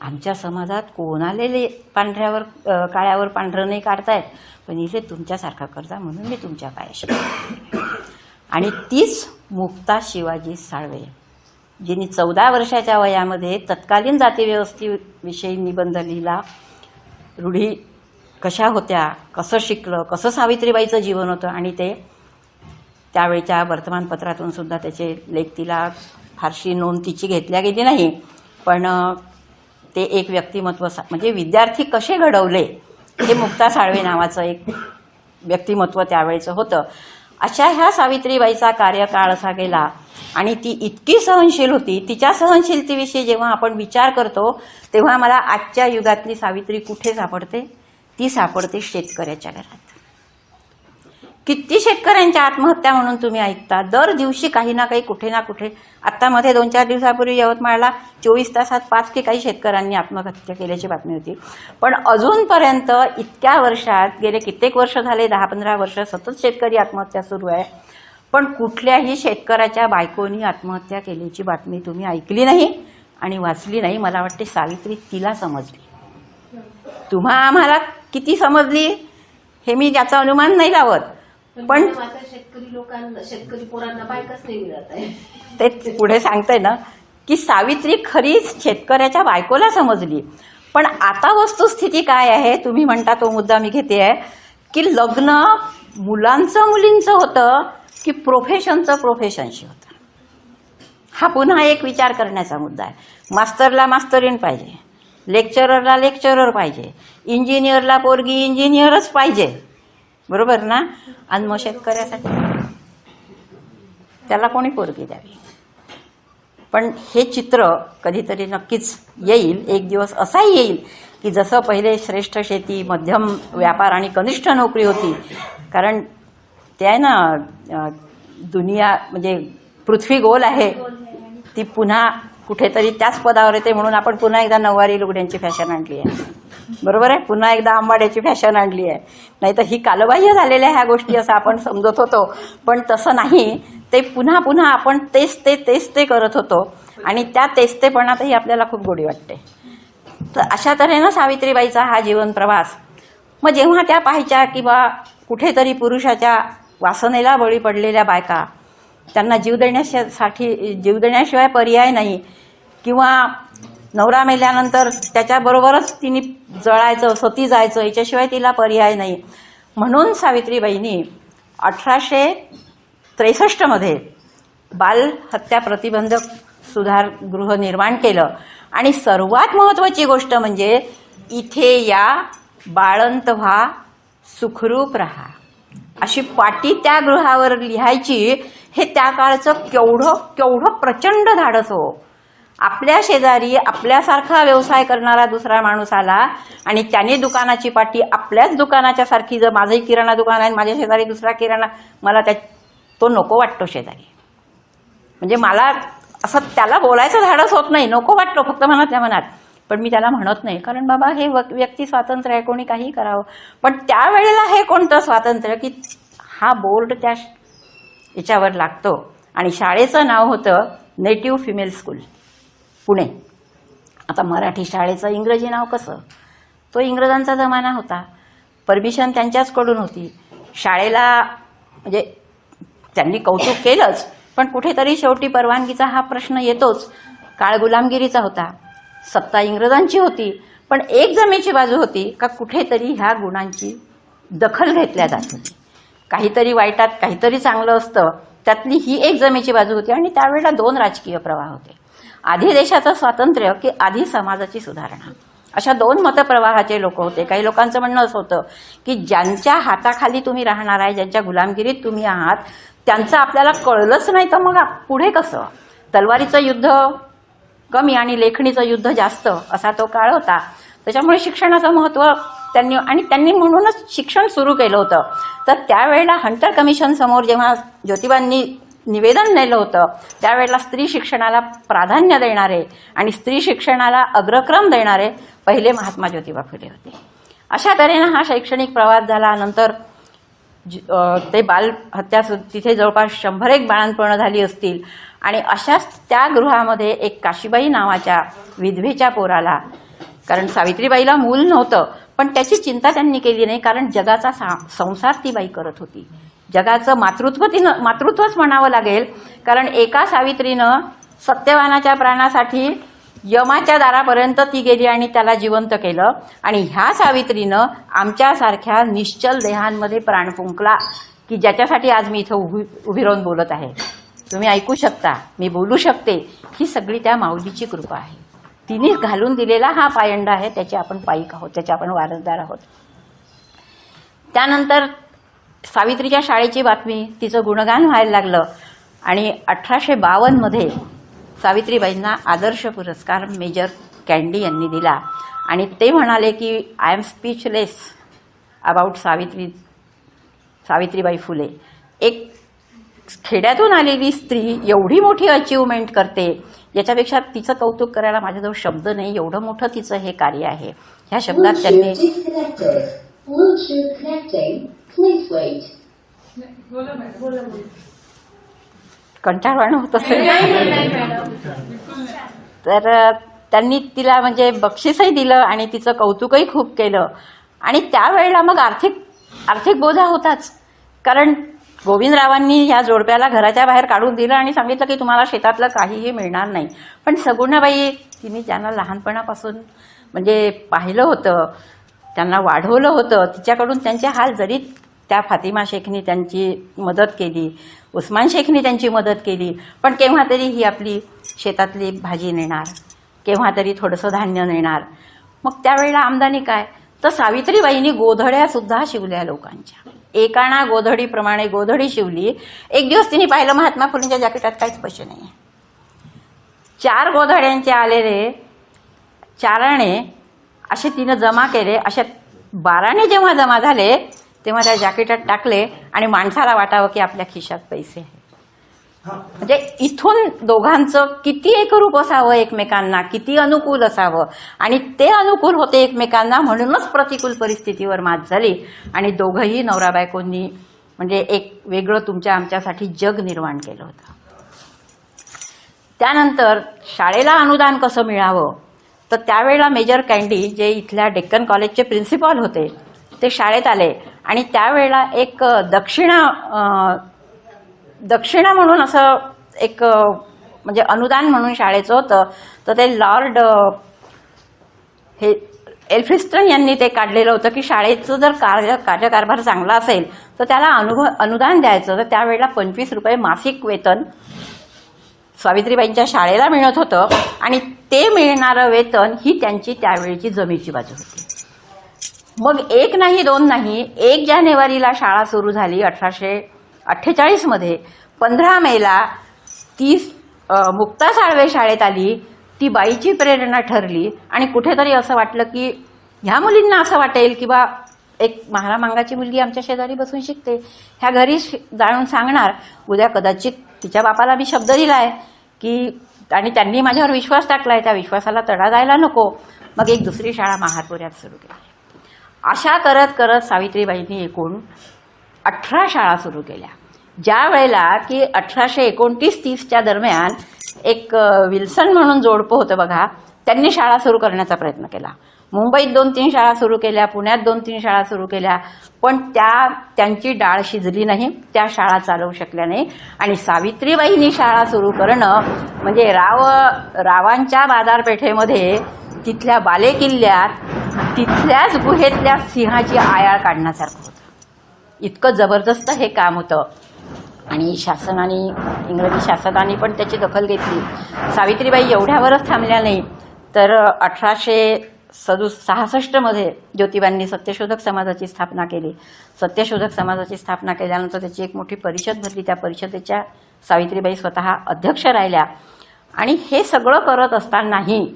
आमच्या समाजात कोणाले पांढऱ्यावर काळ्यावर पांढरं नाही काढतायत, पण इथे तुमच्यासारखा कर्जा म्हणून मी तुमच्या पायाशी. आणि तीच मुक्ता शिवाजी साळवे, जिने 14 वर्षाच्या वयामध्ये तत्कालीन जातीव्यवस्थेविषयी निबंध लिहिला. रूढी कशा होत्या, कसं शिकलं, कसं सावित्रीबाईचं जीवन होतं. आणि ते त्यावेळच्या वर्तमानपत्रातून सुद्धा त्याचे लेख, तिला फारशी नोंद तिची घेतल्या गेली नाही, पण ते एक व्यक्तिमत्व म्हणजे विद्यार्थी कसे घडवले हे मुक्ता साळवे नावाचं एक व्यक्तिमत्व त्यावेळेचं होतं. अशा ह्या सावित्रीबाईचा कार्यकाळ असा गेला आणि ती इतकी सहनशील होती. तिच्या सहनशीलतेविषयी जेव्हा आपण विचार करतो तेव्हा मला आजच्या युगातली सावित्री कुठे सापडते? ती सापडते शेतकऱ्याच्या घरात. किती शेतकऱ्यांच्या आत्महत्या म्हणून तुम्ही ऐकता. दर दिवशी काही ना काही कुठे ना कुठे. आत्ता मध्ये 2-4 दिवसापूर्वी यवतमाळला 24 तासात 5 की काही शेतकऱ्यांनी आत्महत्या केल्याची बातमी होती. पण अजूनपर्यंत इतक्या वर्षात, गेले कित्येक वर्ष झाले, 10-15 वर्ष सतत शेतकरी आत्महत्या सुरू आहे, पण कुठल्याही शेतकऱ्याच्या बायकोनी आत्महत्या केल्याची बातमी तुम्ही ऐकली नाही आणि वाचली नाही. मला वाटते सावित्री तिला समजली. तुम्हा आम्हाला किती समजली हे मी त्याचा अनुमान नाही लावत, पण शेतकरी लोकांना, शेतकरी पोरांना बायकाच नाही मिळत आहे. ते पुढे सांगते ना की सावित्री खरीच शेतकऱ्याच्या बायकोला समजली. पण आता वस्तुस्थिती काय आहे? तुम्ही म्हणता तो मुद्दा मी घेते आहे की लग्न मुलांचं मुलींचं होतं की प्रोफेशनशी होतं. हा पुन्हा एक विचार करण्याचा मुद्दा आहे. मास्तरला मास्तरीण पाहिजे, लेक्चररला लेक्चरर पाहिजे, इंजिनियरला पोरगी इंजिनियरच पाहिजे, बरोबर ना? आणि मग शेतकऱ्यासाठी त्याला कोणी पोरगी द्यावी? पण हे चित्र कधीतरी नक्कीच येईल. एक दिवस असाही येईल की जसं पहिले श्रेष्ठ शेती, मध्यम व्यापार आणि कनिष्ठ नोकरी होती, कारण ते आहे ना दुनिया म्हणजे पृथ्वी गोल आहे, ती पुन्हा कुठेतरी त्याच पदावर येते. म्हणून आपण पुन्हा एकदा नऊवारी लुगड्यांची फॅशन आणली आहे, बरोबर आहे? पुन्हा एकदा आंबाड्याची फॅशन आणली आहे. नाही तर ही कालबाह्य झालेल्या ह्या गोष्टी असं आपण समजत होतो, पण तसं नाही. ते पुन्हा पुन्हा आपण तेच ते करत होतो आणि त्या तेचतेपणातही आपल्याला खूप गोडी वाटते. तर अशा तऱ्हेनं सावित्रीबाईचा हा जीवन प्रवास. मग जेव्हा त्या पाहायच्या की बा कुठेतरी पुरुषाच्या वासनेला बळी पडलेल्या बायका, त्यांना जीव देण्याशिवाय पर्याय नाही, किंवा नवरा मेल्यानंतर त्याच्याबरोबरच तिने जळायचं, सती जायचं, याच्याशिवाय तिला पर्याय नाही. म्हणून सावित्रीबाईंनी 1863 मध्ये बाल हत्या प्रतिबंधक सुधारगृह निर्माण केलं. आणि सर्वात महत्त्वाची गोष्ट म्हणजे इथे या, बाळंत व्हा, सुखरूप राहा, अशी पाटी त्या गृहावर लिहायची. हे त्या काळचं केवढं प्रचंड धाडस हो. आपल्या शेजारी आपल्यासारखा व्यवसाय करणारा दुसरा माणूस आला आणि त्याने दुकानाची पाटी आपल्याच दुकानाच्या सारखी, जर माझंही किराणा दुकान आहे माझ्या शेजारी दुसरा किराणा, मला तो नको वाटतो शेजारी. म्हणजे मला असं त्याला बोलायचं धाडस होत नाही, नको वाटतो फक्त मनातल्या मनात. पण मी त्याला म्हणत नाही, कारण बाबा हे व्यक्ती स्वातंत्र्य आहे, कोणी काहीही करावं. पण त्यावेळेला हे कोणतं स्वातंत्र्य की हा बोर्ड त्या याच्यावर लागतो. आणि शाळेचं नाव होतं नेटिव्ह फिमेल स्कूल पुणे. आता मराठी शाळेचं इंग्रजी नाव कसं? तो इंग्रजांचा जमाना होता, परमिशन त्यांच्याचकडून होती. शाळेला म्हणजे त्यांनी कौतुक केलंच, पण कुठेतरी शेवटी परवानगीचा हा प्रश्न येतोच. काळ गुलामगिरीचा होता, सत्ता इंग्रजांची होती, पण एक जमेची बाजू होती का कुठेतरी ह्या गुणांची दखल घेतल्या जात होती. काहीतरी वाईटात काहीतरी चांगलं असतं, त्यातली ही एक जमेची बाजू होती. आणि त्यावेळेला 2 राजकीय प्रवाह होते, आधी देशाचं स्वातंत्र्य की आधी समाजाची सुधारणा. अशा 2 मतप्रवाहाचे लोक होते. काही लोकांचं म्हणणं असं होतं की ज्यांच्या हाताखाली तुम्ही राहणार आहे, ज्यांच्या गुलामगिरीत तुम्ही आहात, त्यांचं आपल्याला कळलंच नाही तर मग पुढे कसं? तलवारीचं युद्ध कमी आणि लेखणीचं युद्ध जास्त, असा तो काळ होता. त्याच्यामुळे शिक्षणाचं महत्त्व त्यांनी म्हणूनच शिक्षण सुरू केलं होतं. तर त्यावेळेला हंटर कमिशन समोर जेव्हा ज्योतिबांनी निवेदन नेलं होतं, त्यावेळेला स्त्री शिक्षणाला प्राधान्य देणारे आणि स्त्री शिक्षणाला अग्रक्रम देणारे पहिले महात्मा ज्योतिबा फुले होते. अशा तऱ्हेनं हा शैक्षणिक प्रवास झाला. नंतर ते बालहत्या तिथे जवळपास 101 बाळंतपणं झाली असतील. आणि अशाच त्या गृहामध्ये एक काशीबाई नावाच्या विधवेच्या पोराला, कारण सावित्रीबाईला मूल नव्हतं, पण त्याची चिंता त्यांनी केली नाही, कारण जगाचा संसार ती बाई करत होती. जगाचं मातृत्वच म्हणावं लागेल, कारण एका सावित्रीनं सत्यवानाच्या प्राणासाठी यमाच्या दारापर्यंत ती गेली आणि त्याला जिवंत केलं. आणि ह्या सावित्रीनं आमच्यासारख्या निश्चल देहांमध्ये प्राण फुंकला, की ज्याच्यासाठी आज मी इथं उभी राहून बोलत आहे. तुम्ही ऐकू शकता, मी बोलू शकते. ही सगळी त्या माऊलीची कृपा आहे. तिने घालून दिलेला हा पायंडा आहे, त्याचे आपण पाईक आहोत, त्याचे आपण वारसदार आहोत. त्यानंतर सावित्रीच्या शाळेची बातमी, तिचं गुणगान व्हायला लागलं. आणि 1852 मध्ये सावित्रीबाईंना आदर्श पुरस्कार मेजर कॅन्डी यांनी दिला. आणि ते म्हणाले की I am speechless about Savitribai Phule. एक खेड्यातून आलेली स्त्री एवढी मोठी अचीवमेंट करते, याच्यापेक्षा तिचं कौतुक करायला माझ्याजवळ शब्द नाही, एवढं मोठं तिचं हे कार्य आहे. ह्या शब्दात त्यांनी कंटाळवाणं होत असेल तर त्यांनी तिला म्हणजे बक्षीसही दिलं आणि तिचं कौतुकही खूप केलं. आणि त्यावेळेला मग आर्थिक बोजा होताच, कारण गोविंदरावांनी ह्या जोडप्याला घराच्या बाहेर काढून दिलं आणि सांगितलं की तुम्हाला शेतातलं काहीही मिळणार नाही. पण सगुणाबाई, तिने त्यांना लहानपणापासून म्हणजे पाहिलं होतं, त्यांना वाढवलं होतं, तिच्याकडून त्यांचे हाल जरी त्या फातिमा शेखनी त्यांची मदत केली, उस्मान शेखनी त्यांची मदत केली, पण केव्हा तरी ही आपली शेतातली भाजी नेणार, केव्हा तरी थोडंसं धान्य नेणार. मग त्यावेळेला आमदानी काय, तर सावित्रीबाईंनी गोधड्यासुद्धा शिवल्या लोकांच्या. एकाणा गोधडीप्रमाणे गोधडी शिवली. एक दिवस तिने पाहिलं महात्मा फुलेंच्या जॅकेटात काहीच पैसे नाही. 4 गोधड्यांचे आलेले 4 आणे असे तिनं जमा केले. अशा 12 जेव्हा जमा झाले तेव्हा त्या जॅकेटात टाकले आणि माणसाला वाटावं की आपल्या खिशात पैसे आहेत. म्हणजे इथून दोघांचं किती एकरूप असावं एकमेकांना, किती अनुकूल असावं. आणि ते अनुकूल होते एकमेकांना, म्हणूनच प्रतिकूल परिस्थितीवर मात झाली आणि दोघंही नवरा बायकोंनी म्हणजे एक वेगळं तुमच्या आमच्यासाठी जग निर्माण केलं होतं. त्यानंतर शाळेला अनुदान कसं मिळावं, तर त्यावेळेला मेजर कॅन्डी जे इथल्या डेक्कन कॉलेजचे प्रिन्सिपॉल होते ते शाळेत आले. आणि त्यावेळेला एक दक्षिणा म्हणून असं एक म्हणजे अनुदान म्हणून शाळेचं होतं, तर ते लॉर्ड एल्फिन्स्टन यांनी ते काढलेलं होतं की शाळेचं जर कार्यकारभार चांगला असेल तर त्याला अनुदान द्यायचं. तर त्यावेळेला 25 रुपये मासिक वेतन सावित्रीबाईंच्या शाळेला मिळत होतं आणि ते मिळणारं वेतन ही त्यांची त्यावेळची जमेची बाजू होती. मग 1 नाही 2 नाही, 1 जानेवारीला शाळा सुरू झाली 1848 मध्ये. 15 मेला ती मुक्ता साळवे शाळेत आली. ती बाईची प्रेरणा ठरली आणि कुठेतरी असं वाटलं की ह्या मुलींना असं वाटेल की बा एक महारामांगाची मुलगी आमच्या शेजारी बसून शिकते, ह्या घरी जाऊन सांगणार, उद्या कदाचित तिच्या बापाला मी शब्द दिलाय की, आणि त्यांनी माझ्यावर विश्वास टाकलाय, त्या विश्वासाला तडा जायला नको. मग एक दुसरी शाळा महारपुऱ्यात सुरू केली. अशा करत करत सावित्रीबाईंनी एकूण 18 शाळा सुरू केल्या. ज्या वेळेला की 1829-30च्या दरम्यान एक विल्सन म्हणून जोडपं होतं बघा, त्यांनी शाळा सुरू करण्याचा प्रयत्न केला. मुंबईत 2-3 शाळा सुरू केल्या, पुण्यात 2-3 शाळा सुरू केल्या, पण त्यांची डाळ शिजली नाही, त्या शाळा चालवू शकल्या नाही. आणि सावित्रीबाईंनी शाळा सुरू करणं म्हणजे रावांच्या बाजारपेठेमध्ये तिथल्या बालेकिल्ल्यात तिथल्याच गुहेतल्या सिंहाची आयाळ काढण्यासारखं होतं. इतकं जबरदस्त हे काम होतं. आणि इंग्रजी शासनाने पण त्याची दखल घेतली. सावित्रीबाई एवढ्यावरच थांबल्या नाही, तर 1866 मध्ये ज्योतिबांनी सत्यशोधक समाजाची स्थापना केली. सत्यशोधक समाजाची स्थापना केल्यानंतर त्याची एक मोठी परिषद भरली. त्या परिषदेच्या सावित्रीबाई स्वतः अध्यक्ष राहिल्या. आणि हे सगळं करत असतानाही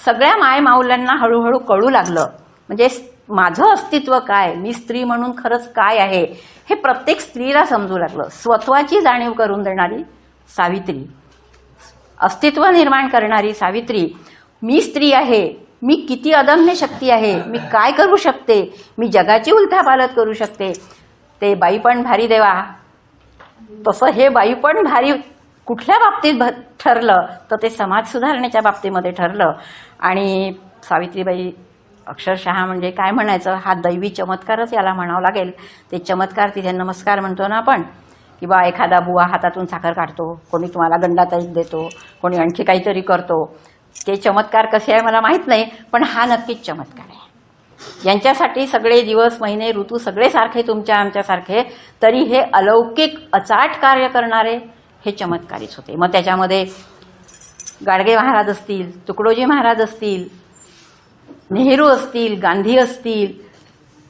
सगळ्या मायमाऊल्यांना हळूहळू कळू लागलं, म्हणजे माझं अस्तित्व काय, मी स्त्री म्हणून खरंच काय आहे, हे प्रत्येक स्त्रीला समजू लागलं. स्वत्वाची जाणीव करून देणारी सावित्री, अस्तित्व निर्माण करणारी सावित्री, मी स्त्री आहे मी किती अदम्य शक्ती आहे, मी काय करू शकते, मी जगाची उलथापालथ करू शकते. ते बाई पण भारी देवा, तसं हे बाई पण भारी कुठल्या बाबतीत ठरलं तर ते समाज सुधारण्याच्या बाबतीमध्ये ठरलं. आणि सावित्रीबाई अक्षरशः म्हणजे काय म्हणायचं, हा दैवी चमत्कारच याला म्हणावं लागेल. ते चमत्कार, तिथे नमस्कार म्हणतो ना आपण, किंवा एखादा बुवा हातातून साखर काढतो, कोणी तुम्हाला गंडाताईत देतो, कोणी आणखी काहीतरी करतो. ते चमत्कार कसे आहे मला माहीत नाही, पण हा नक्कीच चमत्कार आहे. यांच्यासाठी सगळे दिवस, महिने, ऋतू सगळे सारखे तुमच्या आमच्यासारखे, तरी हे अलौकिक अचाट कार्य करणारे हे चमत्कारीच होते. मग त्याच्यामध्ये गाडगे महाराज असतील, तुकडोजी महाराज असतील, नेहरू असतील, गांधी असतील,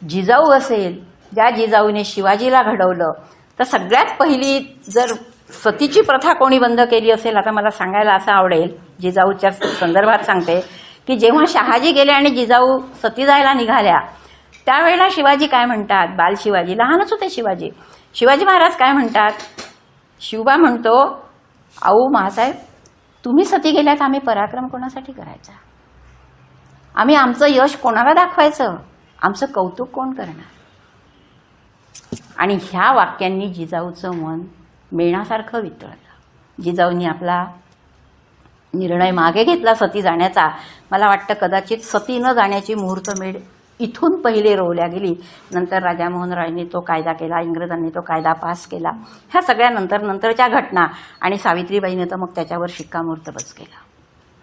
जिजाऊ असेल, ज्या जिजाऊने शिवाजीला घडवलं. तर सगळ्यात पहिली जर सतीची प्रथा कोणी बंद केली असेल, आता मला सांगायला असं आवडेल, जिजाऊच्या संदर्भात सांगते की जेव्हा शहाजी गेले आणि जिजाऊ सती जायला निघाल्या, त्यावेळेला शिवाजी काय म्हणतात, बाल शिवाजी, लहानच होते शिवाजी, शिवाजी महाराज काय म्हणतात, शिवबा म्हणतो, आऊ महासाहेब तुम्ही सती गेल्यात, आम्ही पराक्रम कोणासाठी करायचा, आम्ही आमचं यश कोणाला दाखवायचं, आमचं कौतुक कोण करणार. आणि ह्या वाक्यांनी जिजाऊचं मन मेणासारखं वितळलं. जिजाऊंनी आपला निर्णय मागे घेतला सती जाण्याचा. मला वाटतं कदाचित सती न जाण्याची मुहूर्तमेढ इथून पहिले रोवल्या गेली. नंतर राजामोहन रायने तो कायदा केला, इंग्रजांनी तो कायदा पास केला. ह्या सगळ्या नंतरच्या घटना, आणि सावित्रीबाईने तर मग त्याच्यावर शिक्कामोर्तबच केला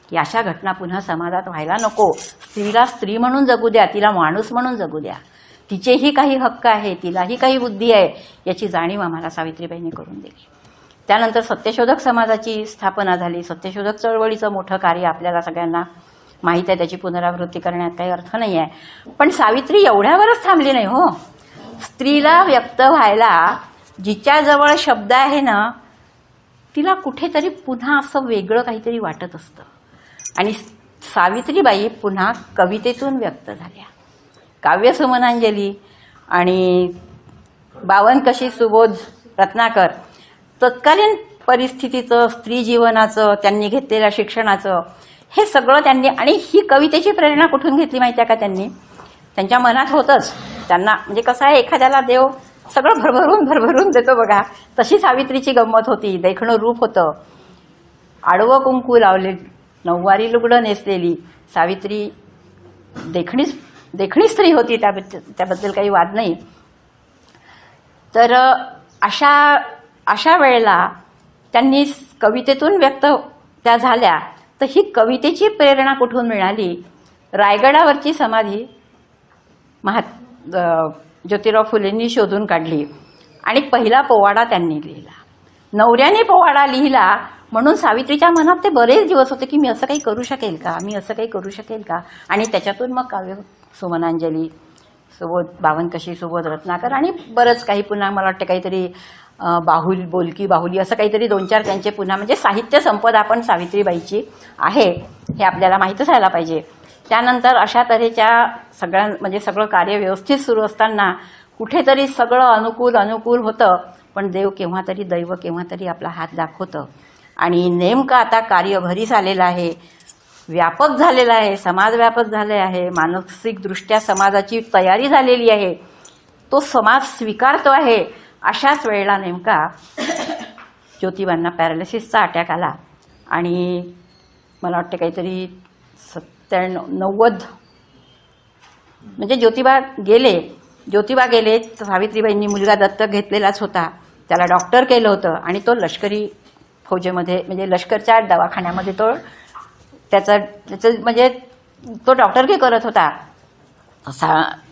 की अशा घटना पुन्हा समाजात व्हायला नको. स्त्रीला स्त्री म्हणून जगू द्या, तिला माणूस म्हणून जगू द्या, तिचेही काही हक्क आहे, तिलाही काही बुद्धी आहे, याची जाणीव आम्हाला सावित्रीबाईंनी करून दिली. त्यानंतर सत्यशोधक समाजाची स्थापना झाली. सत्यशोधक चळवळीचं मोठं कार्य आपल्याला सगळ्यांना माहीत आहे, त्याची पुनरावृत्ती करण्यात काही अर्थ नाही आहे. पण सावित्री एवढ्यावरच थांबली नाही हो. स्त्रीला व्यक्त व्हायला जिच्याजवळ शब्द आहे ना, तिला कुठेतरी पुन्हा असं वेगळं काहीतरी वाटत असतं. आणि सावित्रीबाई पुन्हा कवितेतून व्यक्त झाल्या. काव्यसुमनांजली आणि बावनकशी सुबोध रत्नाकर तत्कालीन परिस्थितीचं, स्त्री जीवनाचं, त्यांनी घेतलेल्या शिक्षणाचं, हे सगळं त्यांनी, आणि ही कवितेची प्रेरणा कुठून घेतली माहिती आहे का त्यांनी, त्यांच्या मनात होतंच. त्यांना म्हणजे कसं आहे, एखाद्याला देव सगळं भरभरून देतो बघा, तशी सावित्रीची गंमत होती. देखणं रूप होतं, आडवं कुंकू लावले, नऊवारी लुगडं नेसलेली सावित्री देखणी स्त्री होती, त्याबद्दल काही वाद नाही. तर अशा वेळेला त्यांनी कवितेतून व्यक्त त्या झाल्या. तर ही कवितेची प्रेरणा कुठून मिळाली, रायगडावरची समाधी ज्योतिराव फुलेंनी शोधून काढली आणि पहिला पोवाडा त्यांनी लिहिला. नवऱ्याने पोवाडा लिहिला म्हणून सावित्रीच्या मनात ते बरेच दिवस होते की मी असं काही करू शकेल का, मी असं काही करू शकेल का. आणि त्याच्यातून मग काव्य सुमनांजली, बावनकशी सुबोध रत्नाकर आणि बरंच काही, पुन्हा मला वाटतं काहीतरी बोलकी बाहुली, असं काहीतरी 2-4 त्यांचे पुन्हा, म्हणजे साहित्य संपदा पण सावित्रीबाईची आहे हे आपल्याला माहीतच व्हायला पाहिजे. त्यानंतर अशा तऱ्हेच्या म्हणजे सगळं कार्य व्यवस्थित सुरू असताना कुठेतरी सगळं अनुकूल होतं, पण दैव केव्हा तरी आपला हात दाखवतं. आणि नेमकं आता कार्य भरीस आलेलं आहे, व्यापक झालेला आहे, समाज व्यापक झाले आहे, मानसिकदृष्ट्या समाजाची तयारी झालेली आहे, तो समाज स्वीकारतो आहे. अशाच वेळेला नेमका ज्योतिबांना पॅरालिसिसचा अटॅक आला आणि मला वाटतं काहीतरी 97-90 म्हणजे ज्योतिबा गेले. सावित्रीबाईंनी मुलगा दत्तक घेतलेलाच होता, त्याला डॉक्टर केलं होतं आणि तो लष्करी फौजेमध्ये म्हणजे लष्करच्या दवाखान्यामध्ये त्याचं म्हणजे तो डॉक्टरकी करत होता.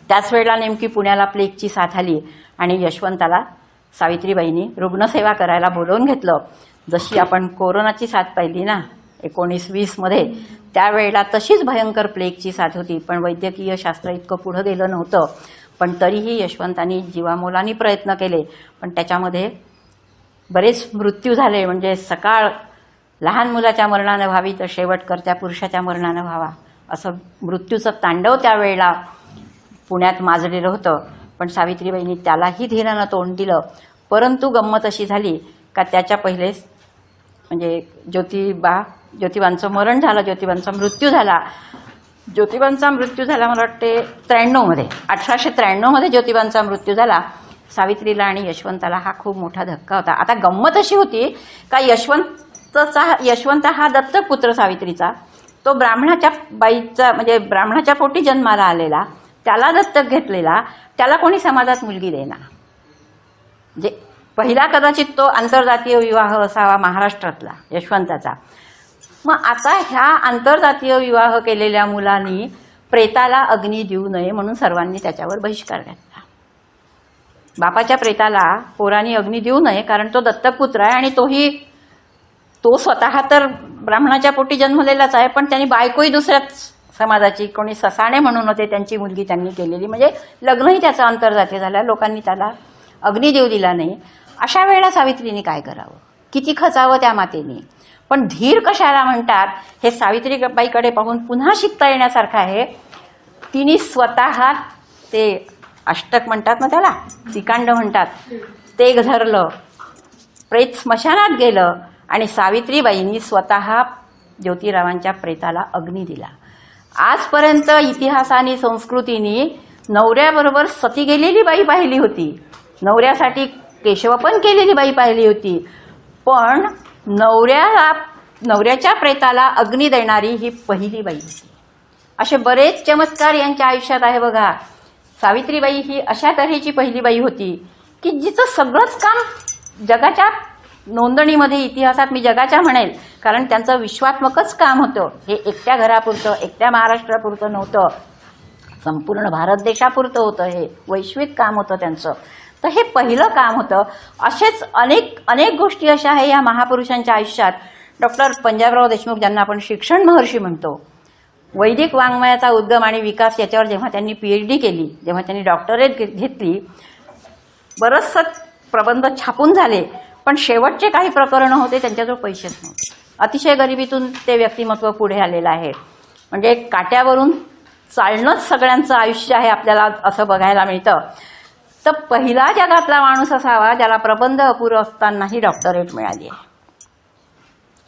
त्याच वेळेला नेमकी पुण्याला प्लेगची साथ आली आणि यशवंताला सावित्रीबाईंनी रुग्णसेवा करायला बोलवून घेतलं. जशी आपण कोरोनाची साथ पाहिली ना 1920 मध्ये, त्यावेळेला तशीच भयंकर प्लेगची साथ होती, पण वैद्यकीय शास्त्र इतकं पुढं गेलं नव्हतं. पण तरीही यशवंतांनी जीवामोलानी प्रयत्न केले, पण त्याच्यामध्ये बरेच मृत्यू झाले. म्हणजे सकाळ लहान मुलाच्या मरणानं व्हावी तर शेवट करत्या पुरुषाच्या मरणानं व्हावा, असं मृत्यूचं तांडव त्यावेळेला पुण्यात माजलेलं होतं. पण सावित्रीबाईंनी त्यालाही धीरानं तोंड दिलं. परंतु गंमत अशी झाली का त्याच्या पहिलेच म्हणजे ज्योतिबांचं मरण झालं, ज्योतिबांचा मृत्यू झाला. ज्योतिबांचा मृत्यू झाला मला वाटते 93मध्ये, 1893मध्ये ज्योतिबांचा मृत्यू झाला. सावित्रीला आणि यशवंताला हा खूप मोठा धक्का होता. आता गंमत अशी होती का यशवंत हा दत्तक पुत्र सावित्रीचा, तो ब्राह्मणाच्या बाईचा म्हणजे ब्राह्मणाच्या पोटी जन्माला आलेला, त्याला दत्तक घेतलेला, त्याला कोणी समाजात मुलगी देणार. म्हणजे पहिला कदाचित तो आंतरजातीय विवाह असावा महाराष्ट्रातला यशवंताचा. मग आता ह्या आंतरजातीय विवाह केलेल्या मुलांनी प्रेताला अग्नी देऊ नये म्हणून सर्वांनी त्याच्यावर बहिष्कार घातला. बापाच्या प्रेताला पोरांनी अग्नी देऊ नये कारण तो दत्तक पुत्र आहे आणि तो स्वतः तर ब्राह्मणाच्या पोटी जन्मलेलाच आहे, पण त्यांनी बायकोही दुसऱ्याच समाजाची, कोणी ससाणे म्हणून होते त्यांची मुलगी त्यांनी केलेली, म्हणजे लग्नही त्याचं आंतरजातीय झालं. लोकांनी त्याला अग्नी देऊ दिला नाही. अशा वेळेला सावित्रीने काय करावं, किती खचावं त्या मातेने. पण धीर कशाला म्हणतात हे सावित्रीबाईकडे पाहून पुन्हा शिकता येण्यासारखं आहे. तिने स्वतः ते अष्टक म्हणतात ना त्याला, तिकांड म्हणतात, ते धरलं, प्रेत स्मशानात गेलं आणि सावित्रीबाईंनी स्वतः ज्योतिरावांच्या प्रेताला अग्नी दिला. आजपर्यंत इतिहासाने संस्कृतीने नवऱ्याबरोबर सती गेलेली बाई पाहिली होती, नवऱ्यासाठी केशवपन केलेली बाई पाहिली होती, पण नवऱ्याच्या प्रेताला अग्नी देणारी ही पहिली बाई होती. असे बरेच चमत्कार यांच्या आयुष्यात आहे बघा. सावित्रीबाई ही अशा तऱ्हेची पहिली बाई होती की जिचं सगळंच काम जगाच्या नोंदणीमध्ये, इतिहासात मी जगाच्या म्हणेल, कारण त्यांचं विश्वात्मकच काम होतं. हे एकट्या घरापुरतं, एकट्या महाराष्ट्रापुरतं नव्हतं, संपूर्ण भारत देशापुरतं होतं. हे वैश्विक काम होतं त्यांचं. तर हे पहिलं काम होतं. असेच अनेक गोष्टी अशा आहे या महापुरुषांच्या आयुष्यात. डॉक्टर पंजाबराव देशमुख, ज्यांना आपण शिक्षण महर्षी म्हणतो, वैदिक वाङ्मयाचा उद्गम आणि विकास याच्यावर जेव्हा त्यांनी PhD केली, जेव्हा त्यांनी डॉक्टरेट घेतली, बरंचसं प्रबंध छापून झाले, पण शेवटचे काही प्रकरणं होते त्यांच्याजवळ पैसेच नव्हते. अतिशय गरिबीतून ते व्यक्तिमत्व पुढे आलेलं आहे. म्हणजे काट्यावरून चालणंच सगळ्यांचं आयुष्य आहे आपल्याला असं बघायला मिळतं. तर पहिला जगातला माणूस असावा ज्याला प्रबंध अपुरं असतानाही डॉक्टरेट मिळाली आहे.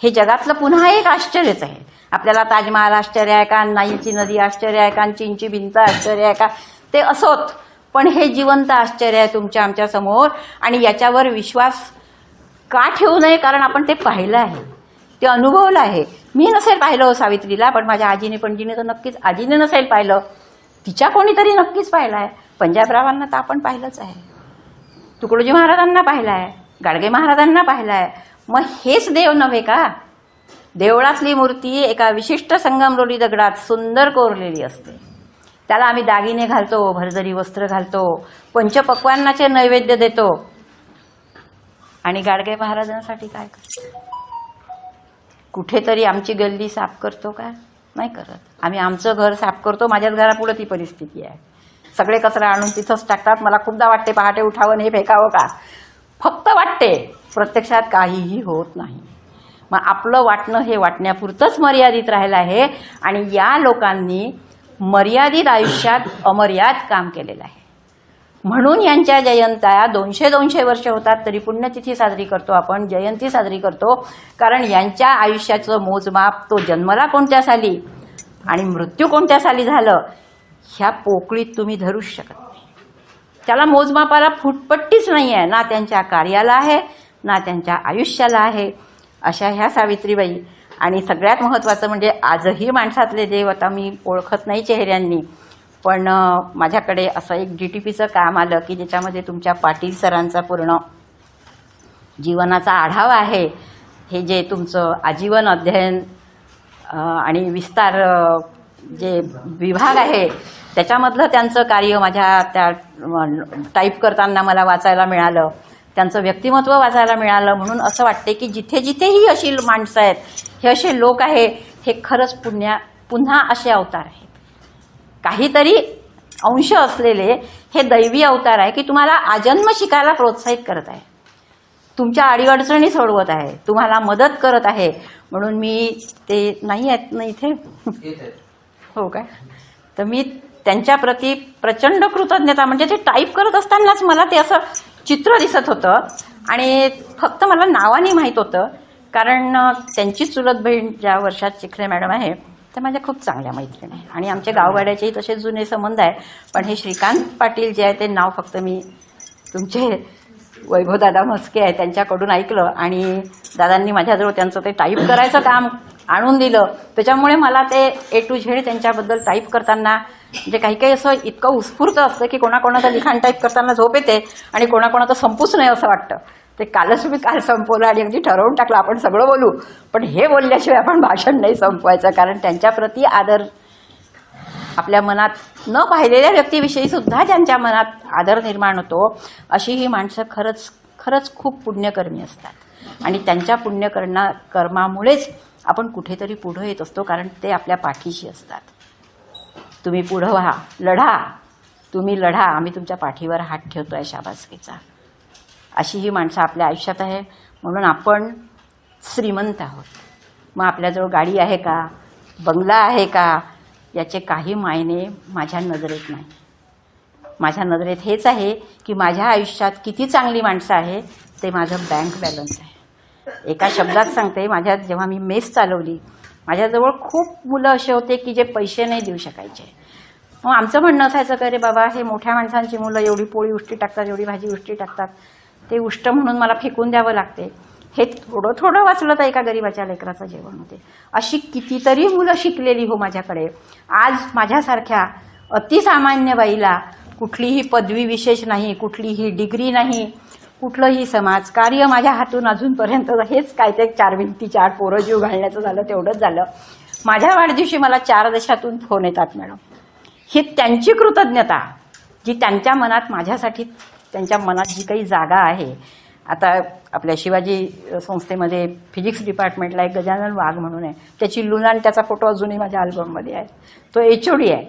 हे जगातलं पुन्हा एक आश्चर्यच आहे. आपल्याला ताजमहाल आश्चर्य आहे का, नाईलची नदी आश्चर्य आहे का, चीनची भिंत आश्चर्य आहे का, ते असोत, पण हे जिवंत आश्चर्य आहे तुमच्या आमच्या समोर. आणि याच्यावर विश्वास का ठेवू नये, कारण आपण ते पाहिलं आहे, ते अनुभवलं आहे. मी नसेल पाहिलं सावित्रीला, पण माझ्या आजीने पणजीने तर नक्कीच, आजीने नसेल पाहिलं, तिच्या कोणीतरी नक्कीच पाहिलं आहे. पंजाबरावांना तर आपण पाहिलंच आहे, तुकडोजी महाराजांना पाहिलं आहे, गाडगे महाराजांना पाहिलं आहे. मग हेच देव नव्हे का? देवळातली मूर्ती एका विशिष्ट संगमरवरी दगडात सुंदर कोरलेली असते, त्याला आम्ही दागिने घालतो, भरजरी वस्त्र घालतो, पंचपक्वान्नाचे नैवेद्य देतो. आणि गाडगे महाराजांसाठी काय करतो? कुठेतरी आमची गल्ली साफ करतो का? नाही करत. आम्ही आमचं घर साफ करतो. माझ्याच घरापुढे ती परिस्थिती आहे. सगळे कचरा आणून तिथंच टाकतात. मला खूपदा वाटते पहाटे उठावं हे फेकावं का, फक्त वाटते, प्रत्यक्षात काहीही होत नाही. मग आपलं वाटणं हे वाटण्यापुरतंच मर्यादित राहिलं आहे. आणि या लोकांनी मर्यादित आयुष्यात अमर्याद काम केलेलं आहे. म्हणून यांच्या जयंत्या 200 वर्ष होतात तरी पुण्यतिथी साजरी करतो आपण, जयंती साजरी करतो. कारण यांच्या आयुष्याचं मोजमाप तो जन्मला कोणत्या साली आणि मृत्यू कोणत्या साली झालं ह्या पोकळीत तुम्ही धरूच शकत नाही. त्याला मोजमापाला फुटपट्टीच नाही आहे, ना त्यांच्या कार्याला आहे ना त्यांच्या आयुष्याला आहे. अशा ह्या सावित्रीबाई. आणि सगळ्यात महत्त्वाचं म्हणजे आजही माणसातले देव आता मी ओळखत नाही चेहऱ्यांनी, पण माझ्याकडे असं एक DTPचं काम आलं की ज्याच्यामध्ये तुमच्या पाटील सरांचा पूर्ण जीवनाचा आढावा आहे. हे जे तुमचं आजीवन अध्ययन आणि विस्तार जे विभाग आहे त्याच्यामधलं त्यांचं कार्य माझ्या त्या टाईप करताना मला वाचायला मिळालं, त्यांचं व्यक्तिमत्व वाचायला मिळालं. म्हणून असं वाटते की जिथे जिथेही अशी माणसं आहेत, हे असे लोक आहे, हे खरंच पुन्हा असे अवतार आहेत. काहीतरी अंश असलेले हे दैवी अवतार आहे की तुम्हाला आजन्म शिकायला प्रोत्साहित करत आहे, तुमच्या अडीअडचणी सोडवत आहे, तुम्हाला मदत करत आहे. म्हणून मी ते नाही आहेत ना इथे, हो काय, तर मी त्यांच्याप्रती प्रचंड कृतज्ञता. म्हणजे ते टाईप करत असतानाच मला ते असं चित्र दिसत होतं आणि फक्त मला नावाने माहीत होतं, कारण त्यांची चुलत बहीण ज्या वर्षात चिखले मॅडम आहे त्या माझ्या खूप चांगल्या मैत्रिणी आहे आणि आमच्या गावगाड्याचेही तसे जुने संबंध आहे. पण हे श्रीकांत पाटील जे आहे ते नाव फक्त मी तुमचे वैभवदादा म्हस्के आहे त्यांच्याकडून ऐकलं आणि दादांनी माझ्याजवळ त्यांचं ते टाईप करायचं काम आणून दिलं. त्याच्यामुळे मला ते A to Z त्यांच्याबद्दल टाईप करताना म्हणजे काही काही असं इतकं उत्स्फूर्त असतं की कोणाकोणाचं लिखाण टाईप करताना झोप येते आणि कोणाकोणाचं संपूच नाही असं वाटतं. ते कालच मी काल संपवलं आणि अगदी ठरवून टाकलं आपण सगळं बोलू, पण हे बोलल्याशिवाय आपण भाषण नाही संपवायचं. कारण त्यांच्याप्रती आदर, आपल्या मनात न पाहिलेल्या व्यक्तीविषयी सुद्धा ज्यांच्या मनात आदर निर्माण होतो अशी ही माणसं खरंच खरंच खूप पुण्यकर्मी असतात आणि त्यांच्या कर्मामुळेच आपण कुठेतरी पुढं येत असतो. कारण ते आपल्या पाठीशी असतात. तुम्ही पुढं व्हा, लढा, तुम्ही लढा, आम्ही तुमच्या पाठीवर हात ठेवतोय शाबासकीचा. अशी ही माणसं आपल्या आयुष्यात आहे. म्हणून आपण श्रीमंत आहोत. मग आपल्याजवळ गाडी आहे का, बंगला आहे का, याचे काही मायने माझ्या नजरेत नाही. माझ्या नजरेत हेच आहे की माझ्या आयुष्यात किती चांगली माणसं आहे ते माझं बँक बॅलन्स आहे. एका शब्दात सांगते, जेव्हा मी मेस चालवली माझ्याजवळ खूप मुलं असे होते की जे पैसे नाही देऊ शकायचे. मग आमचं म्हणणं असायचं का रे बाबा, हे मोठ्या माणसांची मुलं एवढी पोळी उष्टी टाकतात, एवढी भाजी उष्टी टाकतात, ते उष्ट म्हणून मला फेकून द्यावं लागते. हे थोडं थोडं वाचलं तर एका गरीबाच्या लेकराचं जेवण होते. अशी कितीतरी मुलं शिकलेली हो माझ्याकडे. आज माझ्यासारख्या अतिसामान्य बाईला कुठलीही पदवी विशेष नाही, कुठलीही डिग्री नाही, कुठलंही समाजकार्य माझ्या हातून अजूनपर्यंत, हेच काय ते 4 भिंतीच्या आड पोरं जीव घालण्याचं झालं तेवढंच झालं. माझ्या वाढदिवशी मला 4 देशातून फोन येतात मॅडम. ही त्यांची कृतज्ञता जी त्यांच्या मनात माझ्यासाठी, त्यांच्या मनात जी काही जागा आहे. आता आपल्या शिवाजी संस्थेमध्ये फिजिक्स डिपार्टमेंटला एक गजानन वाघ म्हणून आहे, त्याची लुना आणि त्याचा फोटो अजूनही माझ्या अल्बममध्ये आहे. तो HOD आहे.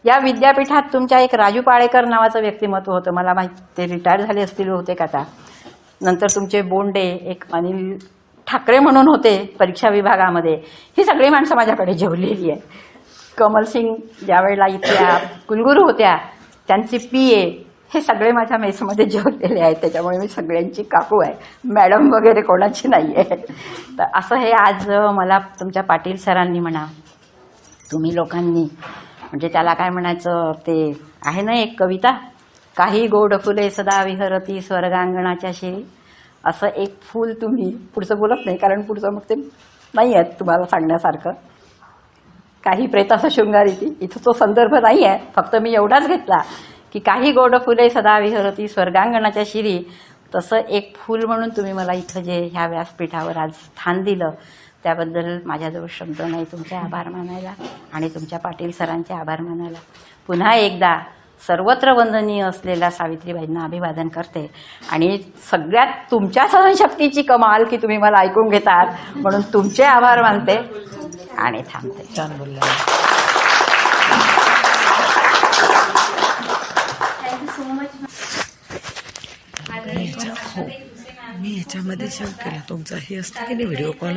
या विद्यापीठात तुमच्या एक राजू पाळेकर नावाचं व्यक्तिमत्व होतं, मला माहिती ते रिटायर झाले असतील होते का आता. नंतर तुमचे बोंडे, एक अनिल ठाकरे म्हणून होते परीक्षा विभागामध्ये. ही सगळी माणसं माझ्याकडे जेवलेली आहे. कमल सिंग ज्यावेळेला इथल्या कुलगुरू होत्या, त्यांचे PA, हे सगळे माझ्या मेसमध्ये जेवलेले आहेत. त्याच्यामुळे मी सगळ्यांची काकू आहे, मॅडम वगैरे कोणाची नाही आहे. तर असं हे आज मला तुमच्या पाटील सरांनी म्हणा, तुम्ही लोकांनी, म्हणजे त्याला काय म्हणायचं, ते आहे ना एक कविता, काही गोड फुले सदा विहरती स्वर्गांगणाच्या शिरी, असं एक फूल तुम्ही, पुढचं बोलत नाही कारण पुढचं मग ते नाही आहे तुम्हाला सांगण्यासारखं. काही प्रेताचं शृंगारीती, इथं तो संदर्भ नाही आहे, फक्त मी एवढाच घेतला की काही गोड फुले सदा विहरती स्वर्गांगणाच्या शिरी. तसं एक फूल म्हणून तुम्ही मला इथं जे ह्या व्यासपीठावर आज स्थान दिलं त्याबद्दल माझ्याजवळ शब्द नाही तुमचे आभार मानायला आणि तुमच्या पाटील सरांचे आभार मानायला. पुन्हा एकदा सर्वत्र वंदनीय असलेल्या सावित्रीबाईंना अभिवादन करते आणि सगळ्यात तुमच्या सहनशक्तीची कमाल की तुम्ही मला ऐकून घेतात म्हणून तुमचे आभार मानते आणि थांबते. छान बोलला. Thank you so much. मी ह्याच्यामध्ये शेअर केला तुमचा हे असतं की नाही व्हिडिओ कॉल.